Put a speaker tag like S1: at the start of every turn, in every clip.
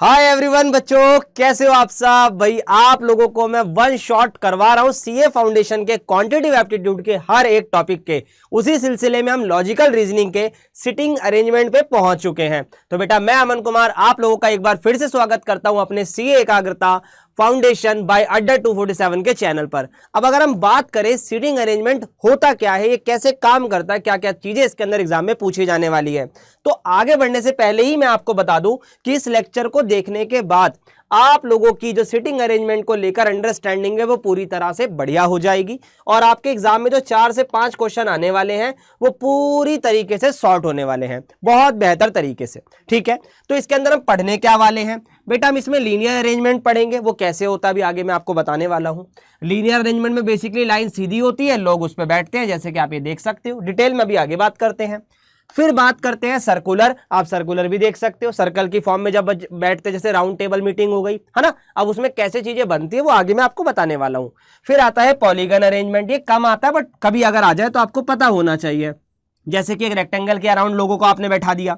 S1: Hi everyone बच्चों, कैसे हो आप सब। भाई आप लोगों को मैं वन शॉट करवा रहा हूं सीए फाउंडेशन के क्वांटिटेटिव एप्टीट्यूड के हर एक टॉपिक के। उसी सिलसिले में हम लॉजिकल रीजनिंग के सिटिंग अरेंजमेंट पे पहुंच चुके हैं। तो बेटा मैं अमन कुमार आप लोगों का एक बार फिर से स्वागत करता हूं अपने सीए एकाग्रता फाउंडेशन बाय अड्डा 247 के चैनल पर। अब अगर हम बात करें सीटिंग अरेंजमेंट होता क्या है, ये कैसे काम करता है, क्या क्या चीजें इसके अंदर एग्जाम में पूछी जाने वाली है, तो आगे बढ़ने से पहले ही मैं आपको बता दूं कि इस लेक्चर को देखने के बाद आप लोगों की जो सिटिंग अरेंजमेंट को लेकर अंडरस्टैंडिंग है वो पूरी तरह से बढ़िया हो जाएगी और आपके एग्जाम में जो 4 से 5 क्वेश्चन आने वाले हैं वो पूरी तरीके से सॉर्ट होने वाले हैं, बहुत बेहतर तरीके से। ठीक है, तो इसके अंदर हम पढ़ने क्या वाले हैं बेटा, हम इसमें लीनियर अरेंजमेंट पढ़ेंगे। वो कैसे होता है भी आगे मैं आपको बताने वाला हूं। लीनियर अरेंजमेंट में बेसिकली लाइन सीधी होती है, लोग उस पर बैठते हैं, जैसे कि आप ये देख सकते हो। डिटेल में भी आगे बात करते हैं। फिर बात करते हैं सर्कुलर। आप सर्कुलर भी देख सकते हो, सर्कल की फॉर्म में जब बैठते, जैसे राउंड टेबल मीटिंग हो गई है ना, अब उसमें कैसे चीजें बनती है वो आगे मैं आपको बताने वाला हूं। फिर आता है पॉलीगन अरेंजमेंट। ये कम आता है बट कभी अगर आ जाए तो आपको पता होना चाहिए। जैसे कि एक रेक्टेंगल के अराउंड लोगों को आपने बैठा दिया,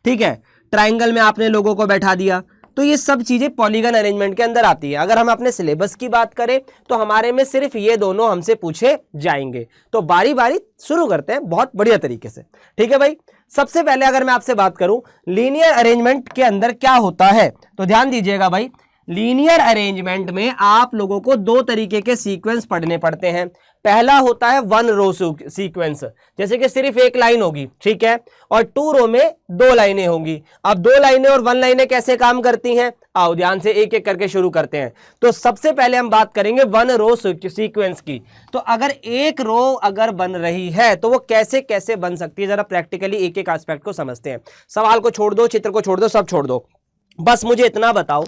S1: ठीक है, ट्राइंगल में आपने लोगों को बैठा दिया, तो ये सब चीजें पॉलीगन अरेंजमेंट के अंदर आती है। अगर हम अपने सिलेबस की बात करें तो हमारे में सिर्फ ये दोनों हमसे पूछे जाएंगे। तो बारी बारी शुरू करते हैं बहुत बढ़िया तरीके से। ठीक है भाई, सबसे पहले अगर मैं आपसे बात करूं लीनियर अरेंजमेंट के अंदर क्या होता है, तो ध्यान दीजिएगा भाई। लीनियर अरेंजमेंट में आप लोगों को 2 तरीके के सीक्वेंस पढ़ने पड़ते हैं। पहला होता है 1 रो सीक्वेंस, जैसे कि सिर्फ एक लाइन होगी, ठीक है, और 2 रो में 2 लाइनें होंगी। अब 2 लाइनें और 1 लाइनें कैसे काम करती हैं, आओ ध्यान से एक एक करके शुरू करते हैं। तो सबसे पहले हम बात करेंगे 1 रो सीक्वेंस की। तो अगर एक रो अगर बन रही है तो वो कैसे कैसे बन सकती है, जरा प्रैक्टिकली एक एक एस्पेक्ट को समझते हैं। सवाल को छोड़ दो, चित्र को छोड़ दो, सब छोड़ दो, बस मुझे इतना बताओ।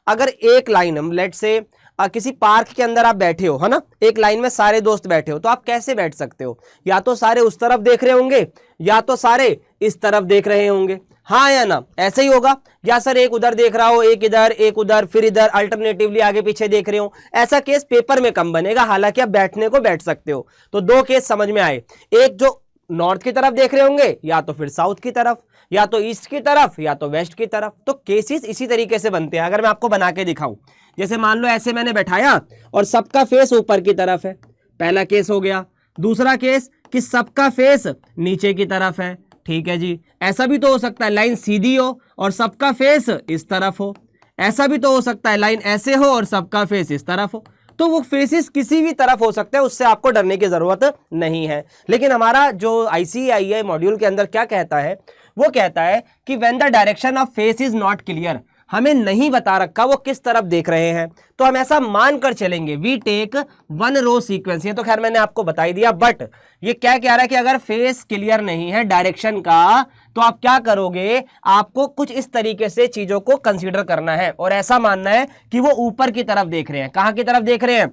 S1: अगर एक लाइन हम लेट से किसी पार्क के अंदर आप बैठे हो, है ना, एक लाइन में सारे दोस्त बैठे हो, तो आप कैसे बैठ सकते हो, या तो सारे उस तरफ देख रहे होंगे या तो सारे इस तरफ देख रहे होंगे, हाँ या ना, ऐसे ही होगा। या सर एक उधर देख रहा हो, एक इधर, एक उधर, फिर इधर, अल्टरनेटिवली आगे पीछे देख रहे हो, ऐसा केस पेपर में कम बनेगा, हालांकि आप बैठने को बैठ सकते हो। तो 2 केस समझ में आए, एक जो नॉर्थ की तरफ देख रहे होंगे या तो फिर साउथ की तरफ, या तो ईस्ट की तरफ या तो वेस्ट की तरफ। तो केसेस इसी तरीके से बनते हैं। अगर मैं आपको बना के दिखाऊं, जैसे मान लो ऐसे मैंने बैठाया और सबका फेस ऊपर की तरफ है, पहला केस हो गया। दूसरा केस कि सबका फेस नीचे की तरफ है, ठीक है जी। ऐसा भी तो हो सकता है लाइन सीधी हो और सबका फेस इस तरफ हो, ऐसा भी तो हो सकता है लाइन ऐसे हो और सबका फेस इस तरफ हो। तो वो फेसेस किसी भी तरफ हो सकते हैं, उससे आपको डरने की जरूरत नहीं है। लेकिन हमारा जो ICAI मॉड्यूल के अंदर क्या कहता है, वो कहता है कि when the direction of face is not clear, हमें नहीं बता रखा वो किस तरफ देख रहे हैं, तो हम ऐसा मानकर चलेंगे वी टेक 1 रो सीक्वेंस। ये तो खैर मैंने आपको बता ही दिया, बट ये क्या कह रहा है कि अगर फेस क्लियर नहीं है डायरेक्शन का, तो आप क्या करोगे, आपको कुछ इस तरीके से चीजों को कंसीडर करना है और ऐसा मानना है कि वो ऊपर की तरफ देख रहे हैं। कहां की तरफ देख रहे हैं,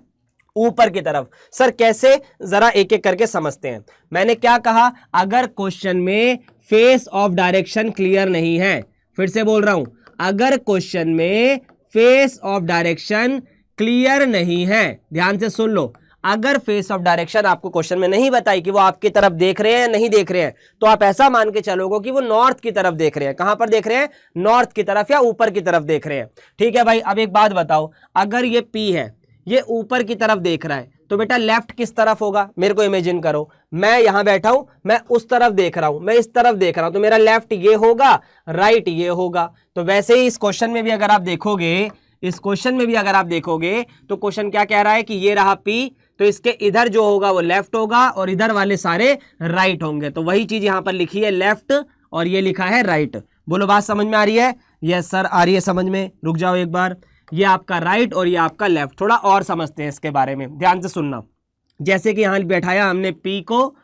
S1: ऊपर की तरफ। सर कैसे, जरा एक एक करके समझते हैं। मैंने क्या कहा, अगर क्वेश्चन में फेस ऑफ डायरेक्शन क्लियर नहीं है, फिर से बोल रहा हूं, अगर क्वेश्चन में फेस ऑफ डायरेक्शन क्लियर नहीं है, ध्यान से सुन लो, अगर फेस ऑफ डायरेक्शन आपको क्वेश्चन में नहीं बताई कि वो आपकी तरफ देख रहे हैं नहीं देख रहे हैं, तो आप ऐसा मान के चलोगे कि वो नॉर्थ की तरफ देख रहे हैं। कहां पर देख रहे हैं, नॉर्थ की तरफ या ऊपर की तरफ देख रहे हैं। ठीक है भाई, अब एक बात बताओ, अगर ये P है, ये ऊपर की तरफ देख रहा है, तो बेटा लेफ्ट किस तरफ होगा, मेरे को इमेजिन करो, मैं यहां बैठा हूं, मैं उस तरफ देख रहा हूं, मैं इस तरफ देख रहा हूं, तो मेरा लेफ्ट ये होगा, राइट ये होगा। तो वैसे ही इस क्वेश्चन में भी अगर आप देखोगे, इस क्वेश्चन में भी अगर आप देखोगे तो क्वेश्चन क्या कह रहा है कि ये रहा P, तो इसके इधर जो होगा वो लेफ्ट होगा और इधर वाले सारे राइट होंगे। तो वही चीज यहां पर लिखी है लेफ्ट और ये लिखा है राइट। बोलो बात समझ में आ रही है? यस सर आ रही है समझ में। रुक जाओ एक बार, ये आपका राइट और ये आपका लेफ्ट, थोड़ा और समझते हैं इसके बारे में, ध्यान से सुनना। जैसे कि यहां बैठाया हमने P को,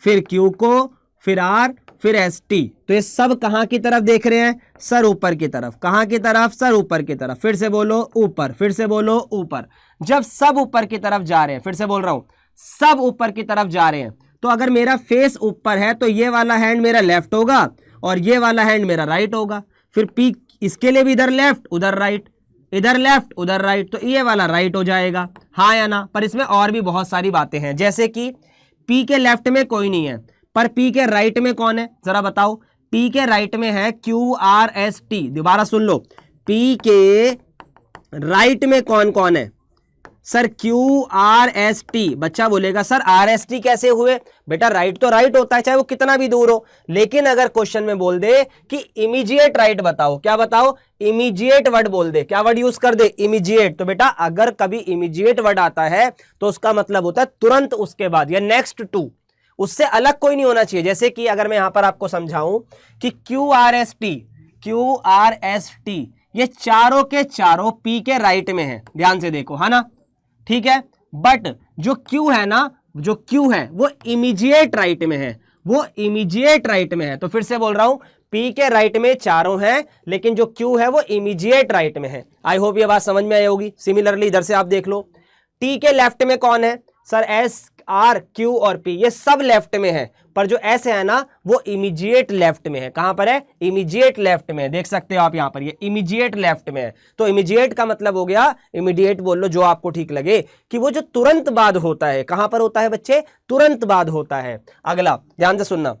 S1: फिर Q को, फिर R, फिर ST, तो ये सब कहां की तरफ देख रहे हैं, सर ऊपर की तरफ। कहां की तरफ, सर ऊपर की तरफ। फिर से बोलो ऊपर, फिर से बोलो ऊपर। जब सब ऊपर की तरफ जा रहे हैं, फिर से बोल रहा हूं, सब ऊपर की तरफ जा रहे हैं, तो अगर मेरा फेस ऊपर है तो ये वाला हैंड मेरा लेफ्ट होगा और ये वाला हैंड मेरा राइट होगा। फिर P इसके लिए भी इधर लेफ्ट उधर राइट, इधर लेफ्ट उधर राइट, तो ये वाला राइट हो जाएगा, हाँ या ना। पर इसमें और भी बहुत सारी बातें हैं, जैसे कि P के लेफ्ट में कोई नहीं है, पर P के राइट में कौन है, जरा बताओ। P के राइट में है QRST, दोबारा सुन लो, पी के राइट में कौन कौन है? Sir Q R S T. बच्चा बोलेगा सर आर एस टी कैसे हुए? बेटा राइट तो राइट होता है चाहे वो कितना भी दूर हो, लेकिन अगर क्वेश्चन में बोल दे कि इमीडिएट राइट बताओ, क्या बताओ? इमीडिएट वर्ड बोल दे, क्या वर्ड यूज कर दे? इमीडिएट। तो बेटा अगर कभी इमीडिएट वर्ड आता है तो उसका मतलब होता है तुरंत उसके बाद या नेक्स्ट टू, उससे अलग कोई नहीं होना चाहिए। जैसे कि अगर मैं यहां पर आपको समझाऊं कि क्यू आर एस टी ये चारों के चारों पी के राइट में है, ध्यान से देखो, है ना, ठीक है। बट जो क्यू है ना, जो क्यू है वो इमीडिएट राइट में है, वो इमीडिएट राइट में है। तो फिर से बोल रहा हूं, पी के राइट में चारों हैं, लेकिन जो क्यू है वो इमीडिएट राइट में है। आई होप ये बात समझ में आई होगी। सिमिलरली इधर से आप देख लो, टी के लेफ्ट में कौन है? सर एस, आर, क्यू और पी, ये सब लेफ्ट में है, पर जो एस है ना वो इमीडिएट लेफ्ट में है। कहां पर है? इमीडिएट लेफ्ट में। देख सकते हो आप यहां पर, ये इमीडिएट लेफ्ट में है। तो इमीडिएट का मतलब हो गया, इमीडिएट बोल लो जो आपको ठीक लगे, कि वो जो तुरंत बाद होता है। कहां पर होता है बच्चे? तुरंत बाद होता है। अगला ध्यान से सुनना,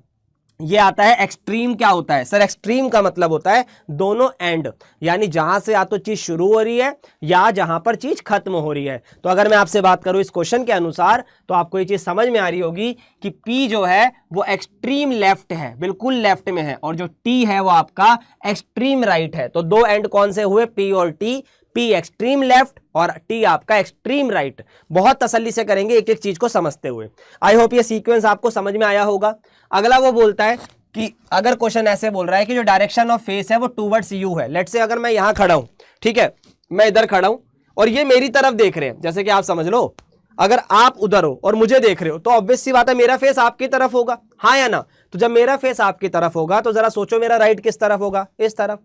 S1: ये आता है एक्सट्रीम। क्या होता है? सर एक्सट्रीम का मतलब होता है दोनों एंड, यानी जहां से या तो चीज शुरू हो रही है या जहां पर चीज खत्म हो रही है। तो अगर मैं आपसे बात करूं इस क्वेश्चन के अनुसार, तो आपको ये चीज समझ में आ रही होगी कि पी जो है वो एक्सट्रीम लेफ्ट है, बिल्कुल लेफ्ट में है, और जो टी है वो आपका एक्सट्रीम राइट है। तो दो एंड कौन से हुए? पी और टी। पी एक्सट्रीम लेफ्ट और टी आपका एक्सट्रीम राइट। बहुत तसल्ली से करेंगे एक एक चीज को समझते हुए। आई होप ये सीक्वेंस आपको समझ में आया होगा। अगला वो बोलता है कि अगर क्वेश्चन ऐसे बोल रहा है कि जो डायरेक्शन ऑफ फेस है वो टूवर्ड्स यू है। लेट्स से अगर मैं यहां खड़ा हूं, ठीक है, मैं इधर खड़ा हूं और ये मेरी तरफ देख रहे हैं, जैसे कि आप समझ लो अगर आप उधर हो और मुझे देख रहे हो तो ऑब्वियस सी बात है मेरा फेस आपकी तरफ होगा, हाँ या ना? तो जब मेरा फेस आपकी तरफ होगा तो जरा सोचो मेरा राइट किस तरफ होगा? इस तरफ।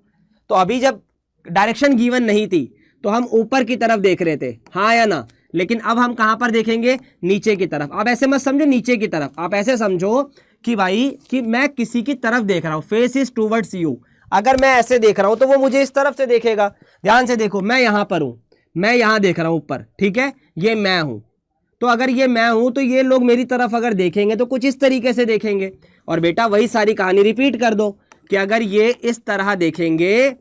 S1: तो अभी जब डायरेक्शन गिवन नहीं थी तो हम ऊपर की तरफ देख रहे थे, हाँ या ना? लेकिन अब हम कहां पर देखेंगे? नीचे की तरफ। अब ऐसे मत समझो नीचे की तरफ, आप ऐसे समझो कि भाई कि मैं किसी की तरफ देख रहा हूं, फेस इज टूवर्ड्स यू। अगर मैं ऐसे देख रहा हूं तो वो मुझे इस तरफ से देखेगा। ध्यान से देखो, मैं यहां पर हूं, मैं यहां देख रहा हूं ऊपर, ठीक है, ये मैं हूं। तो अगर ये मैं हूं तो ये लोग मेरी तरफ अगर देखेंगे तो कुछ इस तरीके से देखेंगे। और बेटा वही सारी कहानी रिपीट कर दो कि अगर ये इस तरह देखेंगे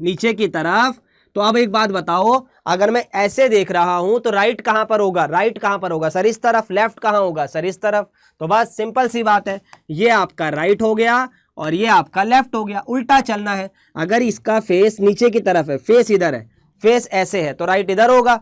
S1: नीचे की तरफ, तो अब एक बात बताओ, अगर मैं ऐसे देख रहा हूं तो राइट कहां पर होगा? राइट कहां पर होगा? सर इस तरफ। लेफ्ट कहां होगा? सर इस तरफ। तो बस सिंपल सी बात है, ये आपका राइट हो गया और ये आपका लेफ्ट हो गया। उल्टा चलना है। अगर इसका फेस नीचे की तरफ है, फेस इधर है, फेस ऐसे है तो राइट इधर होगा,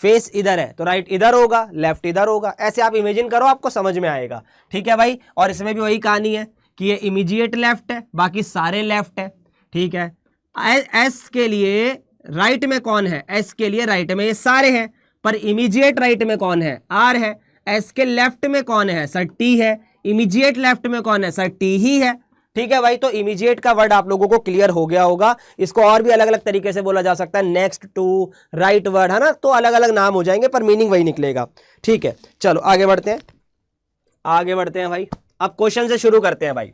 S1: फेस इधर है तो राइट इधर होगा, लेफ्ट इधर होगा। ऐसे आप इमेजिन करो, आपको समझ में आएगा, ठीक है भाई। और इसमें भी वही कहानी है कि ये इमीडिएट लेफ्ट है, बाकी सारे लेफ्ट है, ठीक है। एस के लिए राइट में कौन है? एस के लिए राइट में ये सारे हैं, पर इमीडिएट राइट में कौन है? आर है। एस के लेफ्ट में कौन है? सर टी है। इमीडिएट लेफ्ट में कौन है? सर टी ही है, ठीक है भाई। तो इमीडिएट का वर्ड आप लोगों को क्लियर हो गया होगा। इसको और भी अलग अलग तरीके से बोला जा सकता है, नेक्स्ट टू, राइट वर्ड, है ना। तो अलग अलग नाम हो जाएंगे पर मीनिंग वही निकलेगा, ठीक है। चलो आगे बढ़ते हैं, आगे बढ़ते हैं भाई। अब क्वेश्चन से शुरू करते हैं भाई।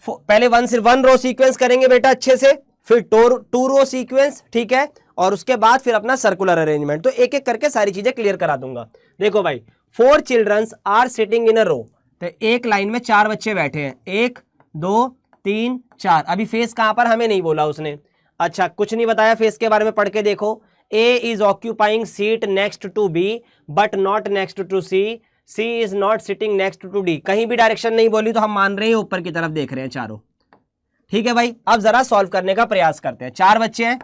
S1: पहले वन रो सीक्वेंस करेंगे बेटा अच्छे से, फिर टू रो सीक्वेंस, ठीक है, और उसके बाद फिर अपना सर्कुलर अरेंजमेंट। तो एक एक करके सारी चीजें क्लियर करा दूंगा। देखो भाई, 4 childrens are sitting in a रो। तो एक लाइन में 4 बच्चे बैठे हैं, 1 2 3 4। अभी फेस कहां पर हमें नहीं बोला उसने, अच्छा कुछ नहीं बताया फेस के बारे में, पढ़ के देखो। A is occupying seat next to B but not next to C, C is not sitting next to D. कहीं भी डायरेक्शन नहीं बोली तो हम मान रहे हैं ऊपर की तरफ देख रहे हैं चारों, ठीक है भाई। अब जरा सॉल्व करने का प्रयास करते हैं। 4 बच्चे हैं,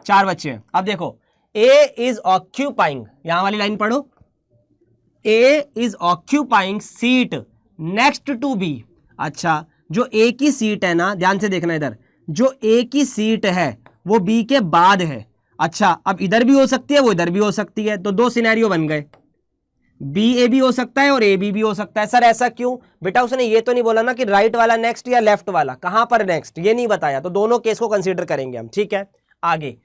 S1: 4 बच्चे हैं। अब देखो, ए इज ऑक्यूपाइंग, यहां वाली लाइन पढ़ो, A is occupying seat next to B. अच्छा, जो ए की सीट है ना, ध्यान से देखना इधर, जो ए की सीट है वो बी के बाद है। अच्छा, अब इधर भी हो सकती है, वो इधर भी हो सकती है, तो 2 सिनेरियो बन गए, बी ए भी हो सकता है और ए बी भी हो सकता है। सर ऐसा क्यों? बेटा उसने ये तो नहीं बोला ना कि राइट वाला नेक्स्ट या लेफ्ट वाला, कहां पर नेक्स्ट, ये नहीं बताया, तो दोनों केस को कंसीडर करेंगे हम, ठीक है। आगे,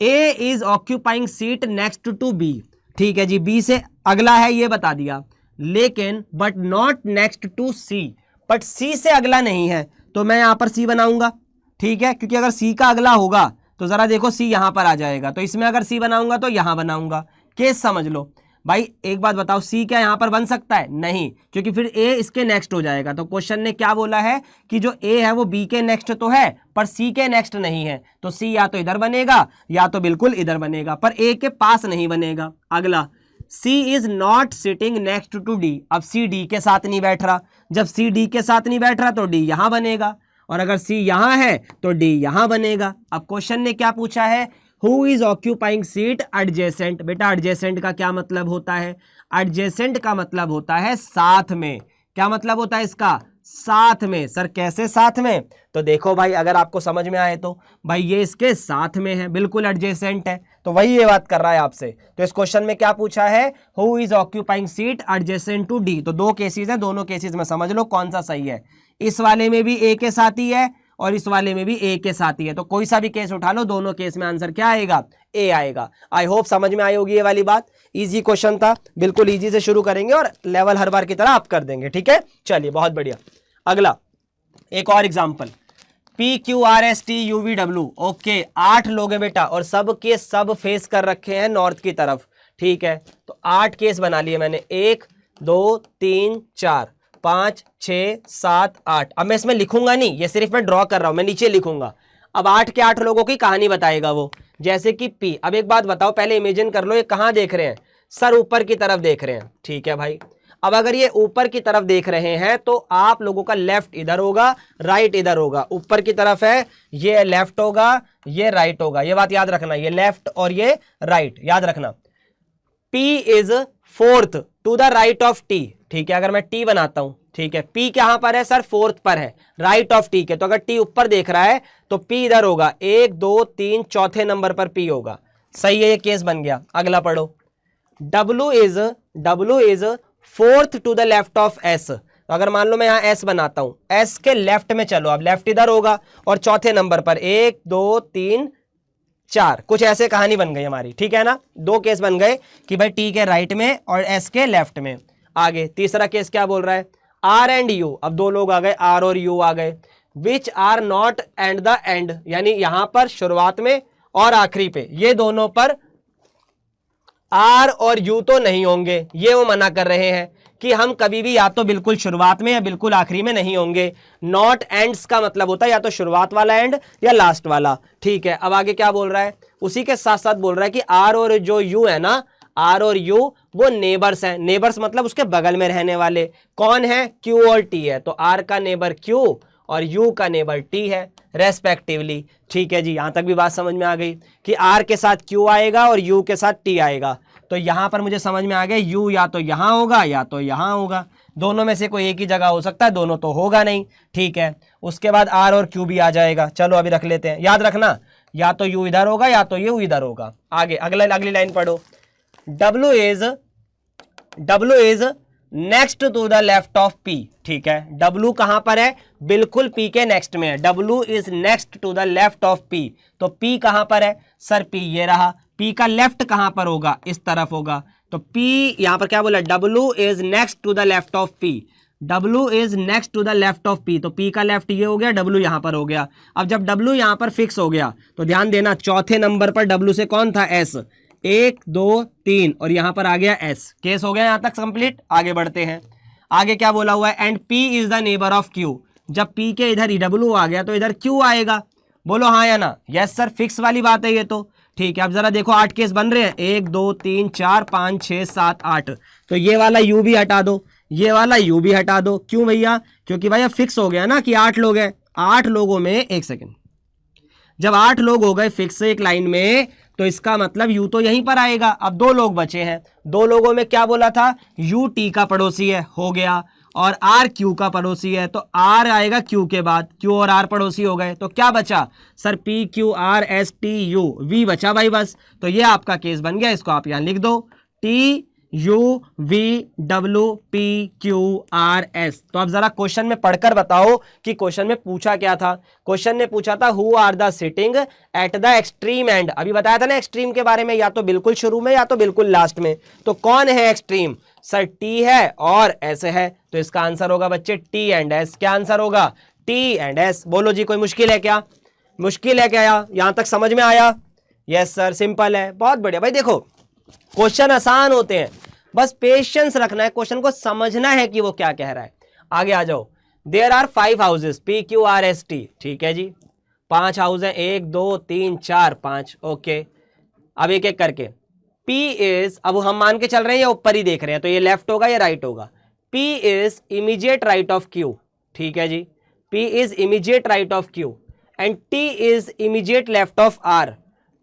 S1: A is occupying seat next to B, ठीक है जी, बी से अगला है ये बता दिया, लेकिन but not next to C, but C से अगला नहीं है, तो मैं यहां पर सी बनाऊंगा, ठीक है, क्योंकि अगर सी का अगला होगा तो जरा देखो सी यहां पर आ जाएगा, तो इसमें अगर सी बनाऊंगा तो यहां बनाऊंगा, केस समझ लो। भाई एक बात बताओ, सी क्या यहां पर बन सकता है? नहीं, क्योंकि फिर ए इसके नेक्स्ट हो जाएगा। तो क्वेश्चन ने क्या बोला है कि जो ए है वो बी के नेक्स्ट तो है पर सी के नेक्स्ट नहीं है, तो सी या तो इधर बनेगा या तो बिल्कुल इधर बनेगा, पर ए के पास नहीं बनेगा। अगला, C is not sitting next to D. अब सी डी के साथ नहीं बैठ रहा, जब सी डी के साथ नहीं बैठ रहा तो डी यहां बनेगा, और अगर सी यहां है तो डी यहां बनेगा। अब क्वेश्चन ने क्या पूछा है? Who is occupying seat adjacent. बेटा एडजेसेंट का क्या मतलब होता है? एडजेसेंट का मतलब होता है साथ में। क्या मतलब होता है इसका? साथ में। सर कैसे साथ में? तो देखो भाई, अगर आपको समझ में आए तो भाई ये इसके साथ में है, बिल्कुल एडजेसेंट है, तो वही ये बात कर रहा है आपसे। तो इस क्वेश्चन में क्या पूछा है? Who is occupying seat adjacent to D. तो दो केसेस हैं, दोनों केसेस में समझ लो कौन सा सही है। इस वाले में भी ए के साथ ही है और इस वाले में भी ए के साथ ही है, तो कोई सा भी केस उठा लो, दोनों केस में आंसर क्या आएगा? ए आएगा। आई होप समझ में आई होगी ये वाली बात। इजी क्वेश्चन था, बिल्कुल इजी से शुरू करेंगे और लेवल हर बार की तरह आप कर देंगे, ठीक है? चलिए बहुत बढ़िया। अगला एक और example, P Q R S T U V W. Okay, 8 लोग हैं बेटा और सब के सब फेस कर रखे हैं नॉर्थ की तरफ, ठीक है? तो 8 केस बना लिए मैंने, 1 2 3 4 5 6 7 8। अब मैं इसमें लिखूंगा नहीं, ये सिर्फ मैं ड्रॉ कर रहा हूं, मैं नीचे लिखूंगा। अब 8 के 8 लोगों की कहानी बताएगा वो, जैसे कि पी। अब एक बात बताओ, पहले इमेजिन कर लो ये कहां देख रहे हैं? सर ऊपर की तरफ देख रहे हैं, ठीक है भाई? अब अगर ये ऊपर की तरफ देख रहे हैं तो आप लोगों का लेफ्ट इधर होगा, राइट इधर होगा। ऊपर की तरफ है, ये लेफ्ट होगा, ये राइट होगा, ये बात याद रखना, ये लेफ्ट और ये राइट याद रखना। P is fourth to the right of T, ठीक है? अगर मैं T बनाता हूं, ठीक है? P कहां पर है? सर फोर्थ पर है, राइट ऑफ T के। तो अगर T ऊपर देख रहा है तो P इधर होगा, 1 2 3 चौथे नंबर पर P होगा। सही है, ये केस बन गया। अगला पढ़ो, W is fourth to the left of S। तो अगर मान लो मैं यहां S बनाता हूं, S के लेफ्ट में चलो, अब लेफ्ट इधर होगा और चौथे नंबर पर 1 2 3 4। कुछ ऐसे कहानी बन गई हमारी, ठीक है ना? 2 केस बन गए कि भाई T के राइट में और S के लेफ्ट में। आगे तीसरा केस क्या बोल रहा है? R and U। अब 2 लोग आ गए, R और U आ गए। Which are not and the end, यानी यहां पर शुरुआत में और आखिरी पे, ये दोनों पर R और U तो नहीं होंगे। ये वो मना कर रहे हैं कि हम कभी भी या तो बिल्कुल शुरुआत में या बिल्कुल आखिरी में नहीं होंगे। नॉट एंड्स का मतलब होता है या तो शुरुआत वाला एंड या लास्ट वाला, ठीक है? अब आगे क्या बोल रहा है? उसी के साथ साथ बोल रहा है कि R और जो U है ना, R और U वो नेबर्स हैं। नेबर्स मतलब उसके बगल में रहने वाले। कौन है? Q और T है। तो R का नेबर Q और U का नेबर T है रेस्पेक्टिवली, ठीक है जी? यहां तक भी बात समझ में आ गई कि R के साथ Q आएगा और U के साथ T आएगा। तो यहां पर मुझे समझ में आ गया, U या तो यहां होगा या तो यहां होगा, दोनों में से कोई एक ही जगह हो सकता है, दोनों तो होगा नहीं, ठीक है? उसके बाद R और Q भी आ जाएगा। चलो अभी रख लेते हैं, याद रखना, या तो U इधर होगा या तो U इधर होगा। आगे अगली लाइन पढ़ो, W is next to the left of P, ठीक है? W कहां पर है? बिल्कुल P के नेक्स्ट में है। W is next to the left of P। तो P कहां पर है? सर P ये रहा। P का लेफ्ट कहां पर होगा? इस तरफ होगा। तो P यहां पर क्या बोला? W is next to the left of P। W is next to the left of P। तो P का लेफ्ट ये हो गया, W यहां पर हो गया। अब जब W यहां पर फिक्स हो गया तो ध्यान देना, चौथे नंबर पर W से कौन था? S। 1 2 3 और यहां पर आ गया S। केस हो गया यहां तक कंप्लीट। आगे बढ़ते हैं, आगे क्या बोला हुआ है? And P is the neighbour of Q। जब P के इधर W आ गया तो इधर Q आएगा। बोलो हाँ या ना? यस सर, फिक्स वाली बात है ये तो, ठीक है? अब जरा देखो 8 केस बन रहे हैं, 1 2 3 4 5 6 7 8। तो ये वाला U भी हटा दो, ये वाला U भी हटा दो। क्यों भैया? क्योंकि भैया फिक्स हो गया ना कि 8 लोग हैं। 8 लोगों में, एक सेकेंड, जब 8 लोग हो गए फिक्स एक लाइन में तो इसका मतलब U तो यहीं पर आएगा। अब 2 लोग बचे हैं, 2 लोगों में क्या बोला था? U T का पड़ोसी है, हो गया, और R Q का पड़ोसी है, तो R आएगा Q के बाद। Q और R पड़ोसी हो गए, तो क्या बचा? Sir P Q R S T U V बचा भाई, बस। तो ये आपका केस बन गया, इसको आप यहां लिख दो, T U V W P Q R S। तो अब जरा क्वेश्चन में पढ़कर बताओ कि क्वेश्चन में पूछा क्या था? क्वेश्चन ने पूछा था who are the sitting at the extreme end. अभी बताया था ना एक्सट्रीम के बारे में, या तो बिल्कुल शुरू में या तो बिल्कुल लास्ट में। तो कौन है एक्सट्रीम? सर T है और S है। तो इसका आंसर होगा बच्चे T एंड S। क्या आंसर होगा? T and S। बोलो जी, कोई मुश्किल है क्या? मुश्किल है क्या? यहां तक समझ में आया? यस सर, सिंपल है, बहुत बढ़िया। भाई देखो क्वेश्चन आसान होते हैं, बस पेशेंस रखना है, क्वेश्चन को समझना है कि वो क्या कह रहा है। आगे आ जाओ। देयर आर 5 हाउसेस, PQRST, ठीक है जी, 5 हाउस है, 1 2 3 4 5, ओके। अब एक एक करके, P इज, अब हम मान के चल रहे हैं या ऊपर ही देख रहे हैं, तो ये लेफ्ट होगा या राइट होगा। P is immediate right of Q, ठीक है जी, P is immediate right of Q and T is immediate left of R,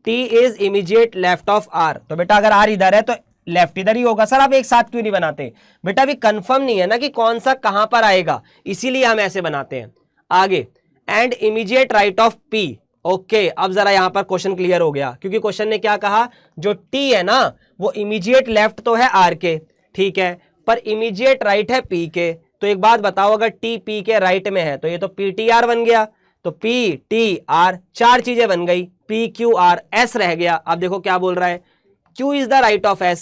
S1: T is immediate left of R। तो बेटा अगर R इधर है तो लेफ्ट इधर ही होगा। सर आप एक साथ क्यों नहीं बनाते? बेटा अभी कंफर्म नहीं है ना कि कौन सा कहां पर आएगा, इसीलिए हम ऐसे बनाते हैं। आगे, and immediate right of P, okay. अब जरा यहां पर क्वेश्चन क्लियर हो गया, क्योंकि क्वेश्चन ने क्या कहा, जो T है ना वो इमीडिएट लेफ्ट तो है R के, ठीक है, पर इमीडिएट राइट है P के। तो एक बात बताओ, अगर T P के राइट में है तो ये तो PTR बन गया, तो PTR 4 चीजें बन गई, PQR, S रह गया। अब देखो क्या बोल रहा है, Q is the right of S,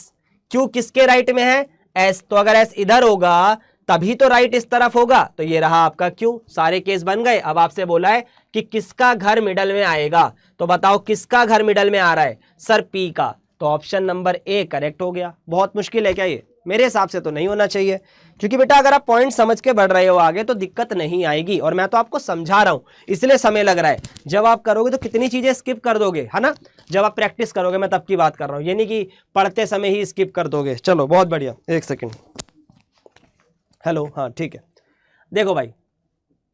S1: Q किसके राइट में है, S, तो अगर S इधर होगा तभी तो राइट इस तरफ होगा, तो ये रहा आपका Q। सारे केस बन गए। अब आपसे बोला है कि किसका घर मिडल में आएगा, तो बताओ किसका घर मिडल में आ रहा है, सर P का, तो ऑप्शन नंबर A करेक्ट हो गया। बहुत मुश्किल है क्या ये? मेरे हिसाब से तो नहीं होना चाहिए, क्योंकि बेटा अगर आप पॉइंट समझ के बढ़ रहे हो आगे तो दिक्कत नहीं आएगी, और मैं तो आपको समझा रहा हूं इसलिए समय लग रहा है। जब आप करोगे तो कितनी चीजें स्किप कर दोगे, है ना, जब आप प्रैक्टिस करोगे, मैं तब की बात कर रहा हूं, ये नहीं कि पढ़ते समय ही स्किप कर दोगे। चलो बहुत बढ़िया, एक सेकेंड, हेलो, हाँ ठीक है। देखो भाई,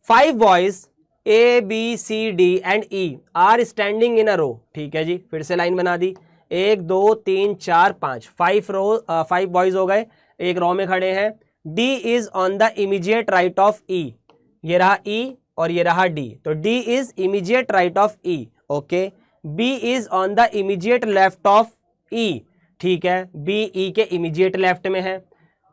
S1: 5 boys ABCD and E are standing in a row, ठीक है जी, फिर से लाइन बना दी, 1 2 3 4 5, 5 बॉयज हो गए, एक रो में खड़े हैं। D is on the immediate right of E, ये रहा E और ये रहा D, तो D is immediate right of E, okay. B is on the immediate left of E, ठीक है, B E के इमीडिएट लेफ्ट में है,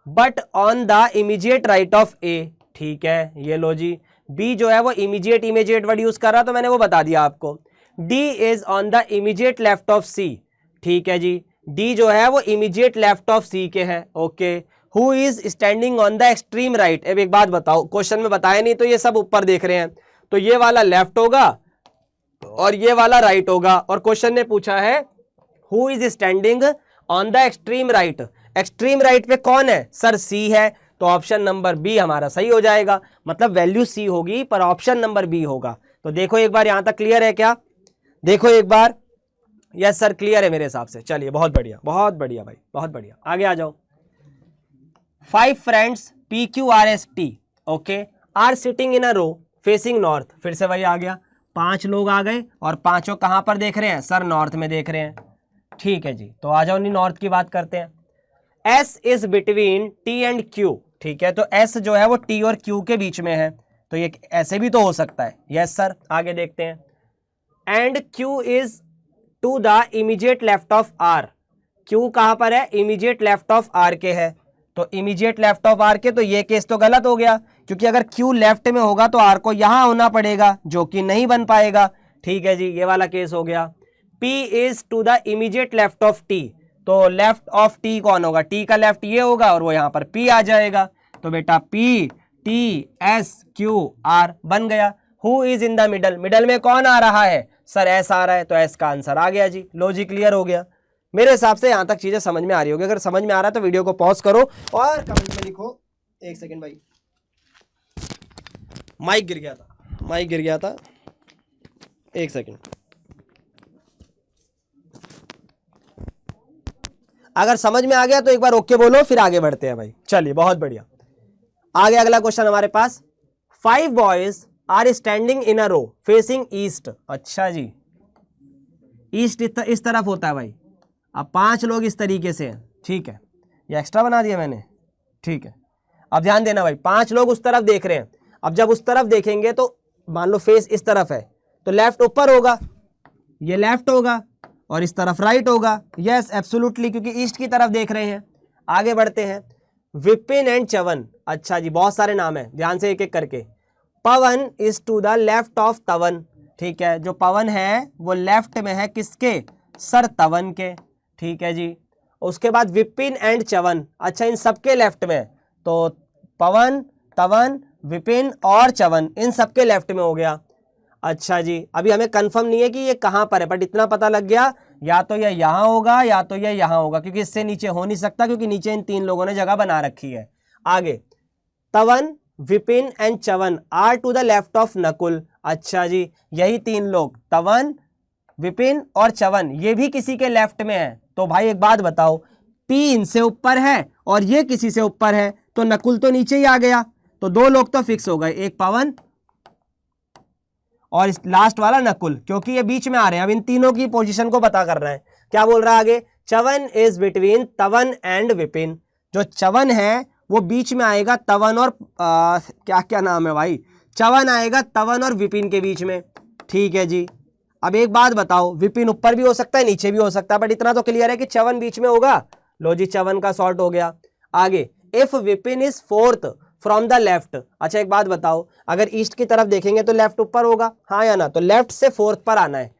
S1: but on the immediate right of A, ठीक है, ये लो जी। B जो है वो इमीडिएट वर्ड यूज कर रहा, तो मैंने वो बता दिया आपको। D is on the immediate left of C, ठीक है जी, D जो है वो इमीडिएट लेफ्ट ऑफ C के है, okay. Who is standing on the extreme right, अब एक बात बताओ, क्वेश्चन में बताया नहीं तो ये सब ऊपर देख रहे हैं, तो ये वाला लेफ्ट होगा और ये वाला राइट होगा, और क्वेश्चन ने पूछा है who is standing on the extreme right, extreme right पे कौन है, सर C है, तो ऑप्शन नंबर बी हमारा सही हो जाएगा। मतलब वैल्यू C होगी पर ऑप्शन नंबर बी होगा। तो देखो एक बार, यहां तक क्लियर है क्या? देखो एक बार, यस सर क्लियर है मेरे हिसाब से। चलिए बहुत बढ़िया, बहुत बढ़िया भाई, बहुत बढ़िया। आगे आ जाओ। 5 friends PQRST, okay, are sitting in a row facing north, फिर से वही आ गया, 5 लोग आ गए और पांचों कहां पर देख रहे हैं, सर नॉर्थ में देख रहे हैं, ठीक है जी। तो आ जाओ, नहीं नॉर्थ की बात करते हैं। S is between T and Q, ठीक है, तो S जो है वो T और Q के बीच में है, तो ये ऐसे भी तो हो सकता है, यस सर। आगे देखते हैं, and Q is to the immediate left of R, Q कहां पर है, इमीडिएट लेफ्ट ऑफ R के है, तो इमीडिएट लेफ्ट ऑफ R के, तो ये केस तो गलत हो गया, क्योंकि अगर Q लेफ्ट में होगा तो R को यहां होना पड़ेगा, जो कि नहीं बन पाएगा, ठीक है जी, ये वाला केस हो गया। P is to the immediate left of T, तो लेफ्ट ऑफ T कौन होगा, T का लेफ्ट ये होगा और वो यहां पर P आ जाएगा, तो बेटा P T S Q R बन गया। Who is in the middle, middle में कौन आ रहा है, सर S आ रहा है, तो S का आंसर आ गया जी। लो जी क्लियर हो गया। मेरे हिसाब से यहां तक चीजें समझ में आ रही होगी। अगर समझ में आ रहा है तो वीडियो को पॉज करो और कमेंट में लिखो। एक सेकेंड भाई, माइक गिर गया था, माइक गिर गया था, एक सेकेंड। अगर समझ में आ गया तो एक बार ओके बोलो, फिर आगे बढ़ते हैं भाई। चलिए बहुत बढ़िया। आगे अगला क्वेश्चन हमारे पास, 5 boys are standing in a row facing east, अच्छा जी, ईस्ट इस तरफ होता है भाई। अब 5 लोग इस तरीके से हैं, ठीक है, ये एक्स्ट्रा बना दिया मैंने, ठीक है। अब ध्यान देना भाई, 5 लोग उस तरफ देख रहे हैं। अब जब उस तरफ देखेंगे तो मान लो फेस इस तरफ है, तो लेफ्ट ऊपर होगा, ये लेफ्ट होगा, और इस तरफ राइट होगा, यस एब्सोल्युटली, क्योंकि ईस्ट की तरफ देख रहे हैं। आगे बढ़ते हैं, विपिन एंड चवन, अच्छा जी, बहुत सारे नाम है, ध्यान से एक एक करके। Pawan is to the left of Tavan, ठीक है, जो पवन है वो लेफ्ट में है किसके, सर तवन के, ठीक है जी। उसके बाद विपिन एंड चवन, अच्छा इन सबके लेफ्ट में, तो पवन, तवन, विपिन और चवन इन सबके लेफ्ट में हो गया। अच्छा जी, अभी हमें कंफर्म नहीं है कि ये कहां पर है, बट इतना पता लग गया या तो ये यहां होगा या तो ये यहां होगा, क्योंकि इससे नीचे हो नहीं सकता, क्योंकि नीचे इन तीन लोगों ने जगह बना रखी है। आगे, Tavan, Vipin and Chavan are to the left of Nakul. अच्छा जी, यही तीन लोग तवन, विपिन और चवन ये भी किसी के लेफ्ट में है। तो भाई एक बात बताओ, पी इनसे ऊपर है और ये किसी से ऊपर है, तो नकुल तो नीचे ही आ गया, तो दो लोग तो फिक्स हो गए, एक पवन और लास्ट वाला नकुल, क्योंकि ये बीच में आ रहे हैं। अब इन तीनों की पोजीशन को पता कर रहे हैं। क्या बोल रहा है आगे, चवन इज बिटवीन तवन एंड विपिन। जो चवन है वो बीच में आएगा तवन और क्या क्या नाम है भाई, चवन आएगा तवन और विपिन के बीच में। ठीक है जी, अब एक बात बताओ, विपिन ऊपर भी हो सकता है नीचे भी हो सकता है, बट इतना तो क्लियर है कि चवन बीच में होगा। लो जी, चवन का सॉर्ट हो गया। आगे, if Vipin is fourth from the left. अच्छा एक बात बताओ, अगर ईस्ट की तरफ देखेंगे तो लेफ्ट ऊपर होगा, हाँ या ना, तो लेफ्ट से फोर्थ पर आना है।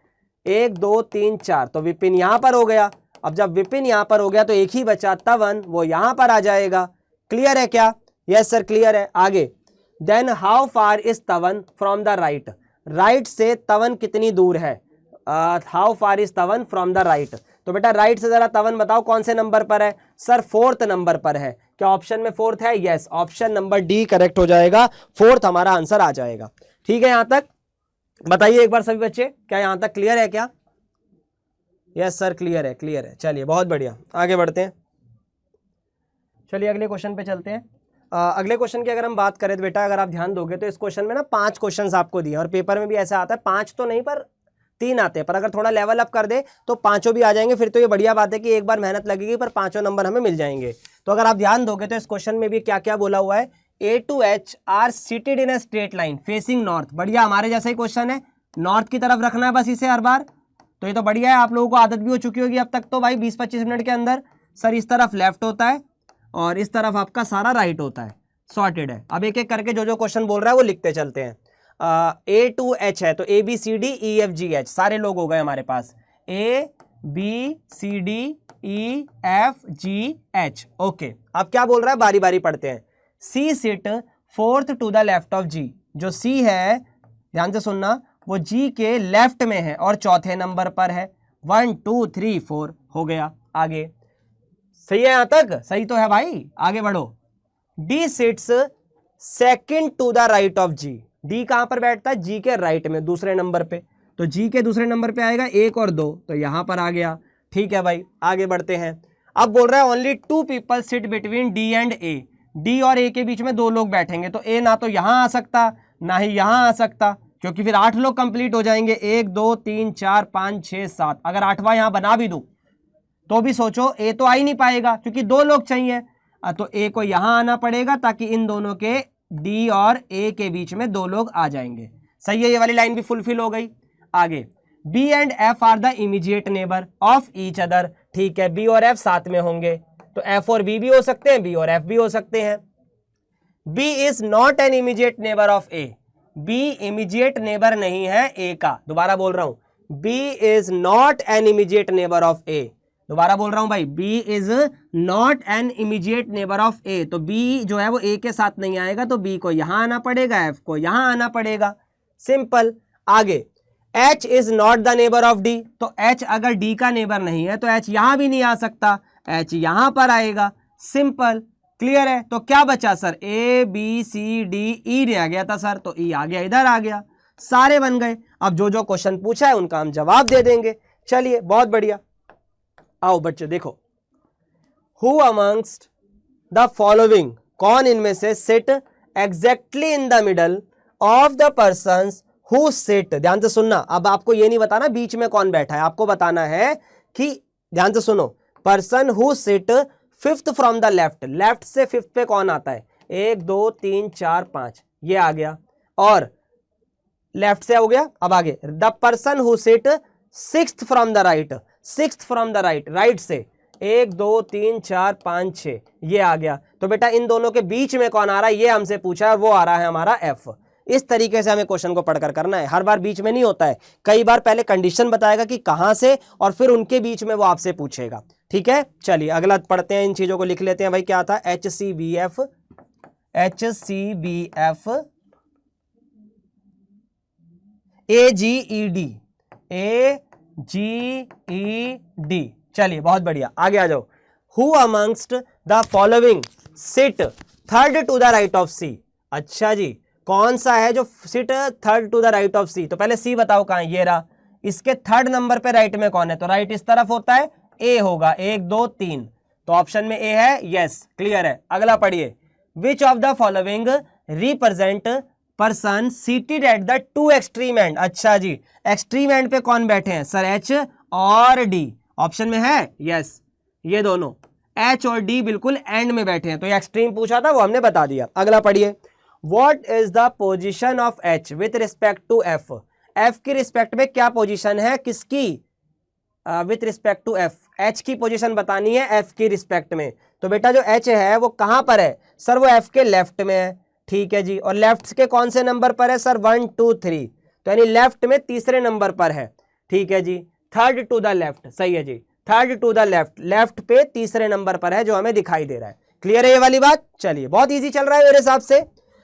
S1: 1 2 3 4, तो विपिन यहां पर हो गया। अब जब विपिन यहां पर हो गया तो एक ही बचा तवन, वो यहां पर आ जाएगा। क्लियर है क्या? यस सर क्लियर है। आगे, देन हाउ फार इज तवन फ्रॉम द राइट। राइट से तवन कितनी दूर है? हाउ फार इज तवन फ्रॉम द राइट। तो बेटा राइट से जरा तवन बताओ कौन से नंबर पर है? सर 4th नंबर पर है। क्या ऑप्शन में 4th है? Yes, option number D correct हो जाएगा, 4th हमारा आंसर आ जाएगा। ठीक है, यहां तक बताइए एक बार सभी बच्चे, क्या यहां तक क्लियर है क्या? यस सर क्लियर है, क्लियर है। चलिए बहुत बढ़िया, आगे बढ़ते हैं। चलिए अगले क्वेश्चन पे चलते हैं। अगले क्वेश्चन की अगर हम बात करें तो बेटा अगर आप ध्यान दोगे तो इस क्वेश्चन में ना 5 क्वेश्चंस आपको दिए, और पेपर में भी ऐसा आता है 5 तो नहीं पर 3 आते हैं, पर अगर थोड़ा लेवल अप कर दे तो 5 भी आ जाएंगे। फिर तो ये बढ़िया बात है कि एक बार मेहनत लगेगी पर 5 नंबर हमें मिल जाएंगे। तो अगर आप ध्यान दोगे तो इस क्वेश्चन में भी क्या क्या बोला हुआ है, A to H are seated in a straight line facing north. बढ़िया, हमारे जैसा ही क्वेश्चन है, नॉर्थ की तरफ रखना है बस इसे हर बार। तो ये तो बढ़िया है, आप लोगों को आदत भी हो चुकी होगी अब तक तो भाई 20-25 मिनट के अंदर। सर इस तरफ लेफ्ट होता है और इस तरफ आपका सारा राइट होता है, सॉर्टेड है। अब एक एक करके जो जो क्वेश्चन बोल रहा है वो लिखते चलते हैं। ए टू एच है तो A B C D E F G H सारे लोग हो गए हमारे पास, A B C D E F G H. Okay, अब क्या बोल रहा है बारी बारी पढ़ते हैं। C sit 4th to the left of G. जो सी है ध्यान से सुनना, वो जी के लेफ्ट में है और चौथे नंबर पर है। 1 2 3 4 हो गया। आगे सही है, यहां तक सही तो है भाई, आगे बढ़ो। D sits 2nd to the right of G. D कहां पर बैठता है? जी के राइट में, दूसरे नंबर पे। तो जी के दूसरे नंबर पे आएगा 1 और 2, तो यहां पर आ गया। ठीक है भाई, आगे बढ़ते हैं। अब बोल रहा है only 2 people sit between D and A. D और ए के बीच में 2 लोग बैठेंगे, तो ए ना तो यहां आ सकता ना ही यहां आ सकता, क्योंकि फिर 8 लोग कंप्लीट हो जाएंगे। 1 2 3 4 5 6 7, अगर 8वां यहां बना भी दूं तो भी सोचो ए तो आ ही नहीं पाएगा, क्योंकि 2 लोग चाहिए। तो ए को यहां आना पड़ेगा ताकि इन दोनों के डी और ए के बीच में 2 लोग आ जाएंगे। सही है, ये वाली लाइन भी फुलफिल हो गई। आगे, B and F are the immediate neighbour of each other. ठीक है, बी और एफ साथ में होंगे, तो एफ और बी भी हो सकते हैं, बी और एफ भी हो सकते हैं। B is not an immediate neighbour of A. B immediate neighbour नहीं है ए का। दोबारा बोल रहा हूं, B is not an immediate neighbour of A. दोबारा बोल रहा हूं भाई, B is not an immediate neighbour of A. तो बी जो है वो ए के साथ नहीं आएगा, तो बी को यहां आना पड़ेगा, एफ को यहां आना पड़ेगा, सिंपल। आगे, H is not the neighbour of D. तो एच अगर डी का नेबर नहीं है तो एच यहां भी नहीं आ सकता, एच यहां पर आएगा, सिंपल। क्लियर है? तो क्या बचा sir? A B C D E रह गया था सर, तो ई आ गया, इधर आ गया, सारे बन गए। अब जो जो क्वेश्चन पूछा है उनका हम जवाब दे देंगे। चलिए बहुत बढ़िया, आओ बच्चे देखो। हु अमंगस्ट द फॉलोइंग, कौन इनमें से sit exactly in the middle of the persons who sit. ध्यान से सुनना, अब आपको ये नहीं बताना बीच में कौन बैठा है, आपको बताना है कि ध्यान से सुनो, person who sit 5th from the left. Left से 5th पे कौन आता है? 1 2 3 4 5, ये आ गया, और लेफ्ट से हो गया। अब आगे, the person who sit 6th from the right. 6th from the right, right से 1 2 3 4 5 6, ये आ गया। तो बेटा इन दोनों के बीच में कौन आ रहा है ये हमसे पूछा है, वो आ रहा है हमारा एफ। इस तरीके से हमें क्वेश्चन को पढ़कर करना है, हर बार बीच में नहीं होता है, कई बार पहले कंडीशन बताएगा कि कहां से, और फिर उनके बीच में वो आपसे पूछेगा। ठीक है, चलिए अगला पढ़ते हैं, इन चीजों को लिख लेते हैं भाई। क्या था? H C B F, H C B F, A G E D, A GED। चलिए बहुत बढ़िया, आगे आ जाओ। Who amongst the following sit third to the right of C. अच्छा जी, कौन सा है जो sit third to the right of C? तो पहले सी बताओ कहां, ये रहा। इसके थर्ड नंबर पे राइट में कौन है? तो राइट इस तरफ होता है, ए होगा, 1 2 3, तो ऑप्शन में ए है, यस क्लियर है। अगला पढ़िए, विच of the following represent person seated at the two extreme and. अच्छा जी, एक्सट्रीम एंड पे कौन बैठे हैं सर? एच और डी, ऑप्शन में है यस, ये दोनों एच और डी बिल्कुल एंड में बैठे हैं, तो ये एक्सट्रीम पूछा था वो हमने बता दिया। अगला पढ़िए, what is the position of H with respect to F. F की रिस्पेक्ट में क्या पोजीशन है किसकी? With respect to F, H की पोजीशन बतानी है एफ की रिस्पेक्ट में। तो बेटा जो एच है वो कहां पर है सर? वो एफ के लेफ्ट में है, ठीक है जी। और लेफ्ट के कौन से नंबर पर है सर? 1 2 3, तो यानी लेफ्ट में तीसरे नंबर पर है, ठीक है जी। थर्ड टू द लेफ्ट, सही है जी, third to the left, left पे तीसरे नंबर पर है जो हमें दिखाई दे रहा है। क्लियर है ये वाली बात? चलिए बहुत इजी चल रहा है मेरे हिसाब से।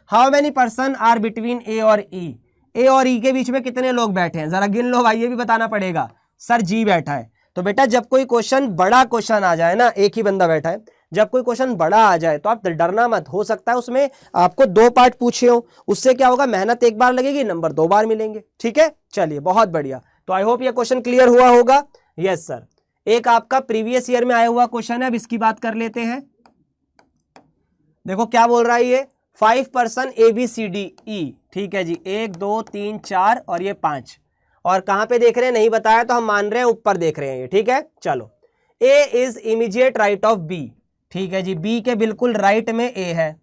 S1: How many person are between A और ई। ए और ई के बीच में कितने लोग बैठे हैं? जरा गिन लो भाई, ये भी बताना पड़ेगा। सर जी बैठा है। तो बेटा जब कोई क्वेश्चन बड़ा क्वेश्चन आ जाए ना, एक ही बंदा बैठा है, जब कोई क्वेश्चन बड़ा आ जाए तो आप डरना मत, हो सकता है उसमें आपको 2 पार्ट पूछे हो, उससे क्या होगा, मेहनत एक बार लगेगी, नंबर 2 बार मिलेंगे, ठीक है। चलिए बहुत बढ़िया, तो आई होप ये क्वेश्चन क्लियर हुआ होगा। यस सर, एक आपका प्रीवियस ईयर में आया हुआ क्वेश्चन है, अब इसकी बात कर लेते हैं। देखो क्या बोल रहा है ये, 5 पर्सन ABCDE, ठीक है जी, 1 2 3 4 और ये 5, और कहां पे देख रहे हैं नहीं बताया तो हम मान रहे हैं ऊपर देख रहे हैं ये, ठीक है। चलो, A is immediate right of B, ठीक है जी, B के बिल्कुल राइट में A है।